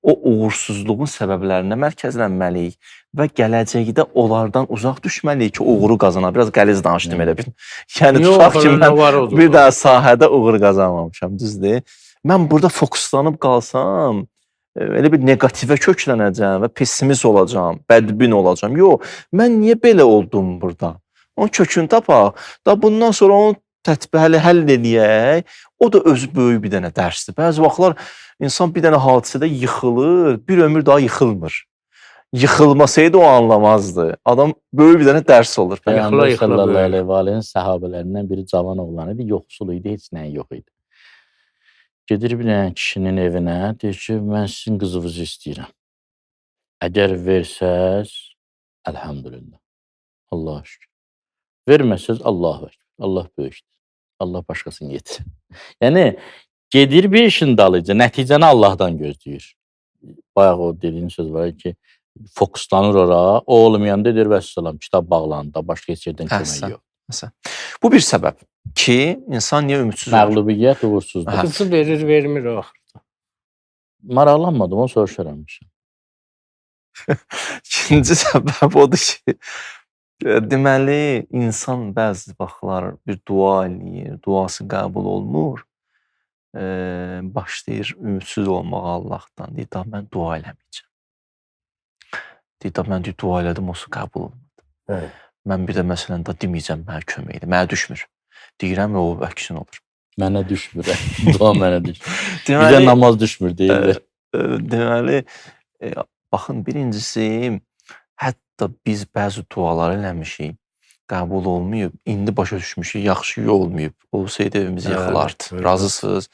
Speaker 3: O uğursuzluğun səbəblərinə mərkəzlənməliyik və gələcəkdə onlardan uzaq düşməliyik ki, uğuru qazanaq. Biraz qəliz danışdım elə bir. Yəni tutaq ki, mən bir daha sahədə uğur qazanmamışam, düzdür? Mən burada fokuslanıb qalsam, elə bir negativə köklənəcəm və pessimist olacam, bədbin olacam. Yox, mən niyə belə oldum burada? Onun kökünü tapaq. Da bundan sonra onu həll eləyək. O da özü böyük bir dənə dərsdir. Bəzi vaxtlar insan bir dənə hadisədə yıxılır, bir ömür daha yıxılmır. Yıxılmasaydı o anlamazdı. Adam böyük bir dənə dərs olur.
Speaker 2: Peyğəmbər sallallahu əleyhi və səlləm səhabələrindən biri cavan oğlan idi, yoxsul idi, heç nəyi yox idi. Gedir bir dənə kişinin evinə, deyir ki, mən sizin qızınızı istəyirəm. Əgər versəz, əlhamdülillah. Allah'a şükür. Verməsəz, Allahu əkbər. Allah böyükdür. Allah başqasını yetir. Yəni gedir bir işin dalıca, nəticəni Allahdan gözləyir. Bayaq o dediyin söz var ki, fokuslanır ora, o olmayanda deyir vəssalam, kitab bağlandı, başqa heç yerdən kömək yox.
Speaker 3: Bu bir səbəb ki, insan niyə ümidsiz olur?
Speaker 2: Məğlubiyyət, uğursuzluq.
Speaker 1: Qızı verir, vermir o axırda.
Speaker 2: Maraqlanmadım, onu soruşaram.
Speaker 3: İkinci səbəb odur ki, deməli, insan bəzi vaxtlar bir dua eləyir, duası qəbul olmur, başlayır ümidsiz olmağa Allahdan. Deyir, da mən dua eləməyəcəm. Deyir, da mən dua elədim, o su qəbul olmadı.
Speaker 1: Evet.
Speaker 3: Mən bir də məsələn da deməyəcəm, mənə kömək edir, mənə düşmür. Deyirəm və o əksin olur.
Speaker 2: Mənə düşmür, dua mənə düşmür. Bizə namaz düşmür, deyirlər.
Speaker 3: Deməli, baxın, birincisi, hətta biz bəzi dualar eləmişik, qəbul olmayıb, indi başa düşmüşük, yaxşı olmayıb, olsaydı evimiz yıxılardı. Razısınız.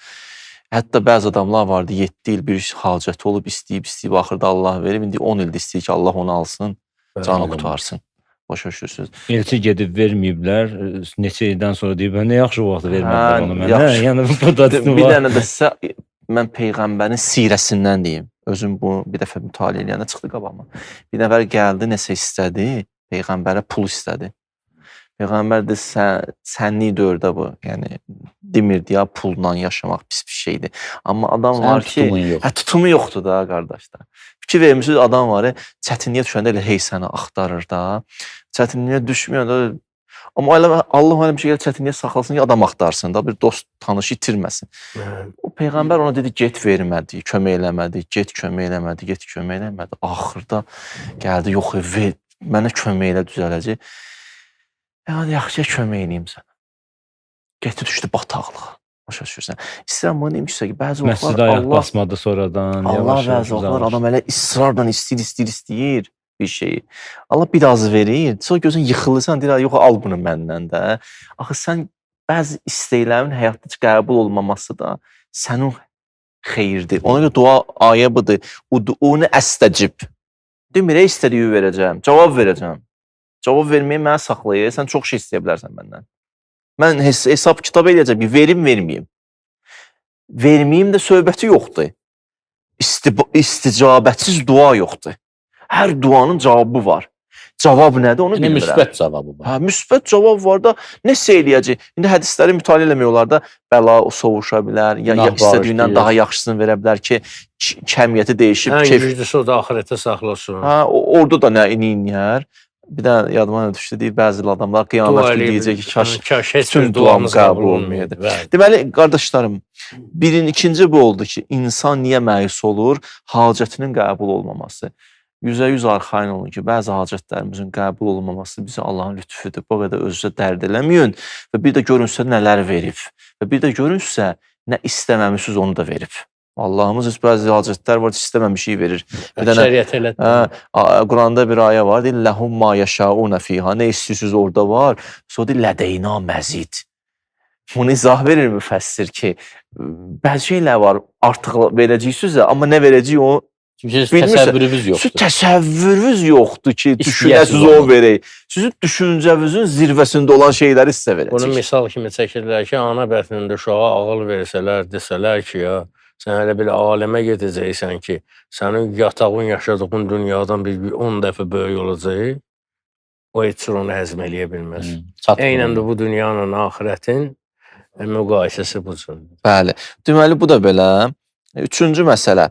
Speaker 3: Hətta bəzi adamlar vardı, 7 il bir hacəti olub, istəyib, axırda Allah verib, indi 10 ildə istəyir ki, Allah onu alsın, canı qutarsın. Başa düşürsünüz.
Speaker 4: Elçi gedib verməyiblər, neçə ildən sonra deyib, nə yaxşı vaxt vermədilər onu mənə. Yəni, bu da var.
Speaker 3: Bir dənə də sizə, mən Peyğəmbərin sirəsindən deyim. Özüm bunu bir dəfə mütaliə eləyəndə çıxdı qabağıma. Bir nəfər gəldi, nəsə istədi, Peyğəmbərə pul istədi. Peyğəmbər də sənlik dövrdə bu. Yəni demirdi ya, pulla yaşamaq pis bir şeydir. Amma adam var ki, tutumu yoxdur da qardaşlar. Fikir vermişsiniz, adam var, çətinliyə düşəndə elə hey səni axtarır da. Çətinliyə düşməyəndə, amma Allah elə bir şey çətinliyə saxlasın ki, adam axtarsın da, bir dost, tanış itirməsin. O Peyğəmbər ona dedi, get vermədi, kömək eləmədi, get kömək eləmədi, get kömək eləmədi. Axırda gəldi, yox, mənə kömək elə düzələcək. Yəni, yaxşıya kömək eləyim sənə. Getdi düşdü bataqlığa. Başa düşürsən. İstəyirəm bunu deyim ki, bəzi vaxtlar
Speaker 4: Məscidə ayaq basmadı sonradan.
Speaker 3: Allah bəzi vaxtlar adam elə israrla istəyir. bir şeyi. Allah biraz verir, sonra gözün yıxılırsan, deyir, yox, al bunu məndən də. Axı sən bəzi istəklərin həyatda qəbul olmaması da sənin xeyirdir. Ona görə dua ayə budur. Ud'uni əstəcib. Demir, istədiyi verəcəm, cavab verəcəm. Cavab verməyə mənə saxlayır, sən çox şey istəyə bilərsən məndən. Mən hesab kitab eləyəcəm ki, verim, verməyim. Verməyim də söhbəti yoxdur. İsticabətsiz dua yoxdur. Hər duanın cavabı var. Cavab nədir onu
Speaker 2: Yəni
Speaker 3: bilmirəm.
Speaker 2: müsbət cavabı var.
Speaker 3: Hə, müsbət cavab var da, nəsə eləyəcək? İndi hədisləri mütaliə eləmək olar da, bəla sovuşa bilər, ya
Speaker 2: Günah
Speaker 3: istədiyindən
Speaker 2: bağışlayır.
Speaker 3: daha yaxşısını verə bilər ki, kəmiyyəti dəyişib,
Speaker 1: Ən
Speaker 3: keyf.
Speaker 1: güclüsü o da axirətə saxlasın.
Speaker 3: Hə, orada da nə eləyər? Bir də yadıma nə düşdü, deyir, bəzi adamlar qiyamət günü deyəcək ki,
Speaker 1: kaş heç
Speaker 3: bütün
Speaker 1: bir
Speaker 3: duamız
Speaker 1: duamız
Speaker 3: qəbul
Speaker 1: qəbul
Speaker 3: olmayaydı.
Speaker 1: olmayaydı.
Speaker 3: Deməli, qardaşlarım, ikinci bu oldu ki, insan niyə məyus olur? Hacətinin qəbul olmaması. 100% arxain olun ki, bəzi hacətlərimizin qəbul olmaması bizə Allahın lütfüdür. Bu qədər özünüzə dərd eləməyin və bir də görünsə nələr verib və bir də görünsə nə istəməmişsiniz onu da verib. Allahımız heç bəzi hacətlər var, istəməmişik verir. Bir dənə
Speaker 1: Əksəriyyət elədir.
Speaker 3: Quranda bir ayə var, deyir, ləhum ma yəşauna fiha. Nə istəyirsiniz orada var. Sonra deyir, lədeyna məzid. Bunu izah verir müfəssir ki, bəzi şeylər var, artıq verəcəksiniz, amma nə verəcəyik o
Speaker 2: Çünki
Speaker 3: bilmirsən.
Speaker 2: təsəvvürünüz yoxdur.
Speaker 3: Sizin təsəvvürünüz yoxdur ki,
Speaker 2: İstəyəsiz
Speaker 3: düşünəsiz o
Speaker 2: onu.
Speaker 3: verək. Sizin düşüncəvizin zirvəsində olan şeyləri sizə
Speaker 1: Bunu
Speaker 3: verəcək.
Speaker 1: misal kimi çəkirlər ki, ana bətnində uşağa ağıl versələr, desələr ki, ya sən elə bir aləmə gedəcəksən ki, sənin yatağın, yaşadığın dünyadan bir 10 dəfə böyük olacaq, o heç onu həzm eləyə bilməz. Eynən də bu dünyanın, axirətin müqayisəsi bu cürdür.
Speaker 3: Bəli. Deməli, bu da belə. Üçüncü məsələ,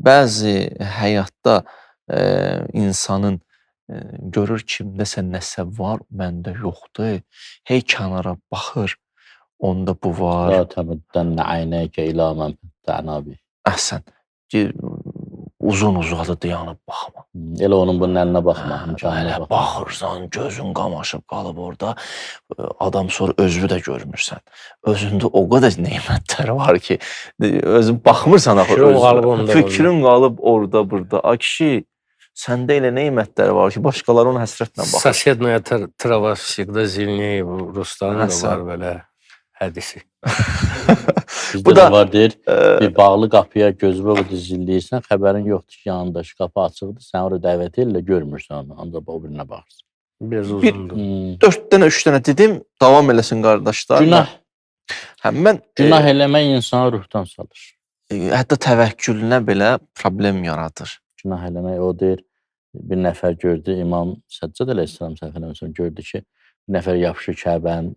Speaker 3: bəzi həyatda insanın görür kimdəsə nəsə var, məndə yoxdur. Hey kənara baxır, onda bu var.
Speaker 2: La təmuddən əynəkə ilə mən tənabi.
Speaker 3: Əhsən. Uzun-uzadı dayanıb baxma.
Speaker 2: Elə onun bunun əlinə baxma, imkanına
Speaker 3: Elə
Speaker 2: baxma.
Speaker 3: baxırsan, gözün qamaşıb qalıb orada. Adam sonra özünü də görmürsən. Özündə o qədər nemətlər var ki, özün baxmırsan axı
Speaker 1: Fikrin
Speaker 3: özünə.
Speaker 1: qalıb onda.
Speaker 3: Fikrin qalıb orada, burada. Ay kişi, səndə elə nemətlər var ki, başqaları ona həsrətlə baxır.
Speaker 1: Соседная трава всегда зеленее. Rusların da
Speaker 3: Əhsən.
Speaker 1: var belə hədisi.
Speaker 2: Bizdə
Speaker 3: Bu
Speaker 2: də
Speaker 3: da-
Speaker 2: var deyir, bir bağlı qapıya gözünü o dizildiyirsən, xəbərin yoxdur ki, yanındakı qapı açıqdır, sən ora dəvət elə görmürsən onu, ancaq o birinə baxırsan.
Speaker 1: Biraz
Speaker 3: Bir-
Speaker 1: uzundur.
Speaker 3: 4 dənə, 3 dənə dedim, davam eləsin qardaşlar.
Speaker 2: Günah,
Speaker 3: Mən
Speaker 2: günah eləmək insanı ruhdan salır.
Speaker 3: hətta təvəkkülünə belə problem yaradır.
Speaker 2: Günah eləmək o deyir, bir nəfər gördü, İmam Səccad əleyhissalam səhv eləmirəmsə gördü ki, bir nəfər yapışır Kəbənin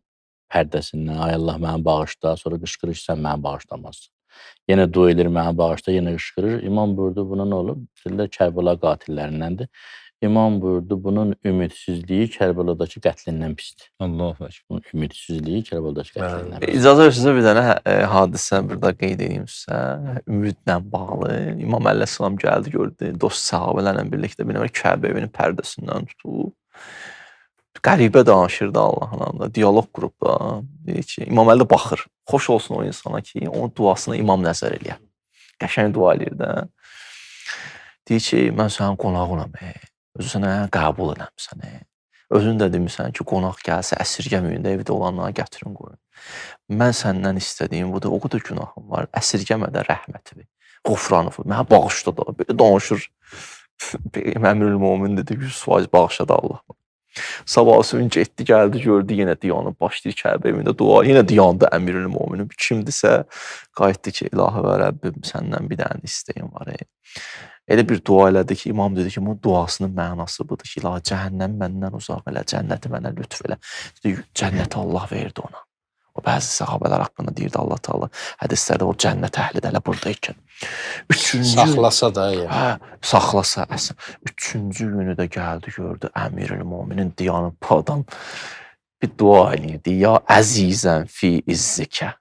Speaker 2: pərdəsindən, ay Allah məni bağışla, sonra qışqırır ki, sən məni bağışlamazsın. Yenə dua edir, məni bağışla, yenə qışqırır. İmam buyurdu, buna nə olub? Deyirlər, Kərbəla qatillərindəndir. İmam buyurdu, bunun ümidsizliyi Kərbəladakı qətlindən pisdir.
Speaker 4: Allahu Ekber.
Speaker 2: Bunun ümidsizliyi Kərbəladakı qətlindən pisdir.
Speaker 3: İcazə versiniz bir dənə hadisə burada qeyd edeyim sizə. Ümidlə bağlı. İmam Əleyhisselam gəldi, gördü, dost sahabələrlə birlikdə bir nəfər Kəbə evinin pərdəsindən tutub. Qəribə danışırdı Allahla, diyaloq qurub da. Deyir ki, İmam Əli də baxır. Xoş olsun o insana ki, onun duasına imam nəzər eləyər. Qəşəng dua eləyir də. Deyir ki, mən sənin qonağınam. Özü sənə qəbul edəm səni. Özün də demirsən ki, qonaq gəlsə əsirgəməyin də evdə olanlara gətirin qoyun. Mən səndən istədiyim budur, o qədər günahım var. Əsirgəmədə rəhməti, qufranı, mənə bağışla da. Belə danışır. Əmrül Mömin dedi, 100% bağışladı Allah. Sabahı gün getdi, gəldi, gördü, yenə dayanıb, başlayır Kəbə evində dua. Yenə dayandı Əmirül Möminin. Kimdisə qayıtdı ki, İlahi və Rəbbim, səndən bir dənə istəyim var. Elə bir dua elədi ki, imam dedi ki, bu duasının mənası budur ki, İlahi cəhənnəm məndən uzaq elə, cənnəti mənə lütf elə. Cənnəti Allah verdi ona. O bəzi sahabələr haqqında deyirdi Allah Taala hədislərdə o cənnət əhlidir elə burada ikən.
Speaker 1: Saxlasa da yəni.
Speaker 3: Hə, saxlasa əsən. 3-cü günü də gəldi, gördü Əmirül Möminin dayanıb bu adam bir dua eləyirdi. Ya əzizən fi izzikə.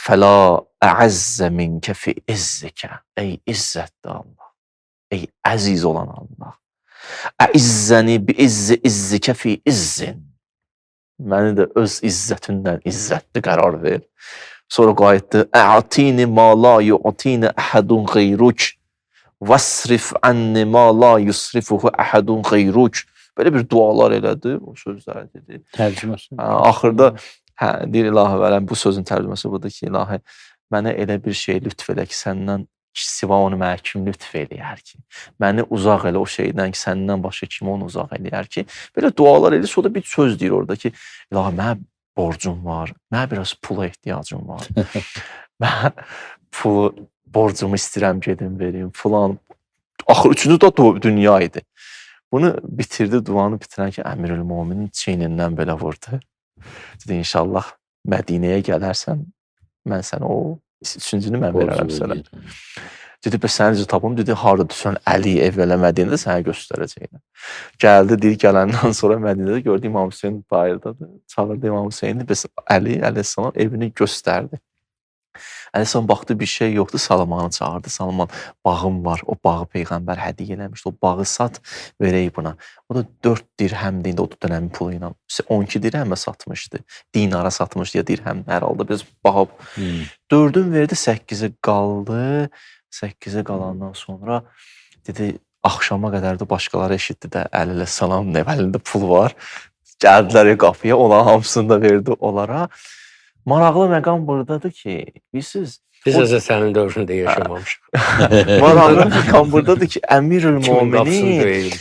Speaker 3: Fəla əəzzə minkə fi izzikə. Ey izzətli Allah. Ey əziz olan Allah. Əizzəni bi izzikə fi izzin. Məni də öz izzətindən izzətli qərar ver. Sonra qayıtdı. A'tini ma la yu'tini ahadun ghayruk. Vasrif anni ma la yusrifuhu ahadun ghayruk. Belə bir dualar elədi, o sözləri dedi.
Speaker 2: Tərcüməsi.
Speaker 3: Axırda deyir İlahi vələm, bu sözün tərcüməsi budur ki, İlahi, mənə elə bir şey lütf elə ki, səndən siva onu mənə kim lütf eləyər ki, məni uzaq elə o şeydən ki, səndən başqa kim onu uzaq eləyər ki, belə dualar edir, sonra bir söz deyir orada ki, İlahi, mənə borcum var, mənə biraz pula ehtiyacım var, mən pulu, borcumu istəyirəm gedim verim, filan, axır üçüncü də dünya idi. Bunu bitirdi, duanı bitirən ki, Əmirül-Möminin çiynindən belə vurdu. Dedi, inşallah Mədinəyə gələrsən, mən sənə o üçüncünü mən verərəm sənə. Dedi, bəs səni necə tapım? Dedi, harada düşən Əliyev elə Mədinədə sənə göstərəcəklər. Gəldi, deyir, gələndən sonra Mədinədə gördü İmam Hüseyin bayırdadır. Çağırdı İmam Hüseyini, bəs Əli əleyhissalam evini göstərdi. Əleyhissalam baxdı, bir şey yoxdur, Salmanı çağırdı. Salman, bağım var, o bağı Peyğəmbər hədiyyə eləmişdi, o bağı sat, verək buna. O da 4 dirhəm deyində, o dönəmin pulu ilə. 12 dirhəmə satmışdı, dinara satmışdı ya dirhəm, hər halda biz bağı. 4-ün verdi, 8-i qaldı. 8-i qalandan sonra dedi, axşama qədər də başqaları eşitdi də, əleyhissalam, əlində pul var. Gəldilər qapıya, onların hamısını da verdi onlara. Maraqlı məqam buradadır ki, bilirsiniz,
Speaker 1: Biz də sənin dövründə yaşamamışıq.
Speaker 3: maraqlı məqam buradadır ki, Əmirül-Möminin,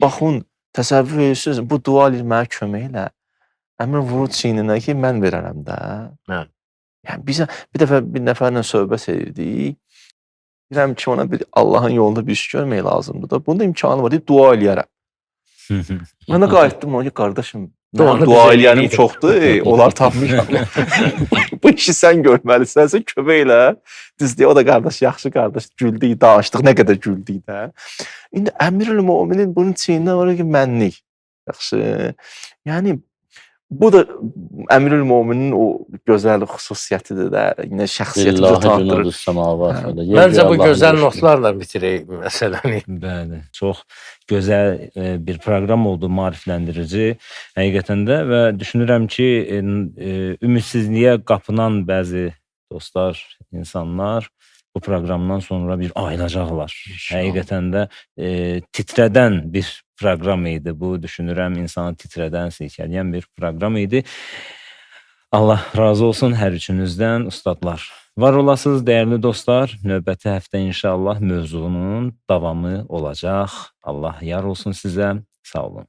Speaker 3: baxın, təsəvvür edirsiniz, bu dua edir mənə kömək elə. Əmir vurur çiyninə ki, mən verərəm də. Yəni, bizə bir dəfə bir nəfərlə söhbət edirdik. Deyirəm ki, ona bir Allahın yolunda bir iş görmək lazımdır da. Bunda imkanı var, deyir, dua eləyərəm. Mən də qayıtdım ona ki, qardaşım, dua eləyənim çoxdur, onlar tapmışam. Bu işi sən görməlisən, sən kömək elə. Düz deyə, o da qardaş, yaxşı qardaş, güldük, danışdıq, nə qədər güldük də. İndi Əmirül-Möminin bunun çiynindən var ki, mənlik. Yaxşı, yəni, bu da Əmirül-Möminin o gözəl xüsusiyyətidir də, yine şəxsiyyəti tanıtdırır.
Speaker 1: Məncə bu gözəl notlarla bitirək məsələni.
Speaker 4: Bəli, çox gözəl bir proqram oldu, maarifləndirici həqiqətən də və düşünürəm ki, ümidsizliyə qapınan bəzi dostlar, insanlar bu proqramdan sonra bir ayılacaqlar. Həqiqətən də titrədən bir proqram idi. Bu, düşünürəm, insanı titrədən, silkələyən bir proqram idi. Allah razı olsun hər üçünüzdən, ustadlar. Var olasınız, dəyərli dostlar. Növbəti həftə inşallah mövzunun davamı olacaq. Allah yar olsun sizə. Sağ olun.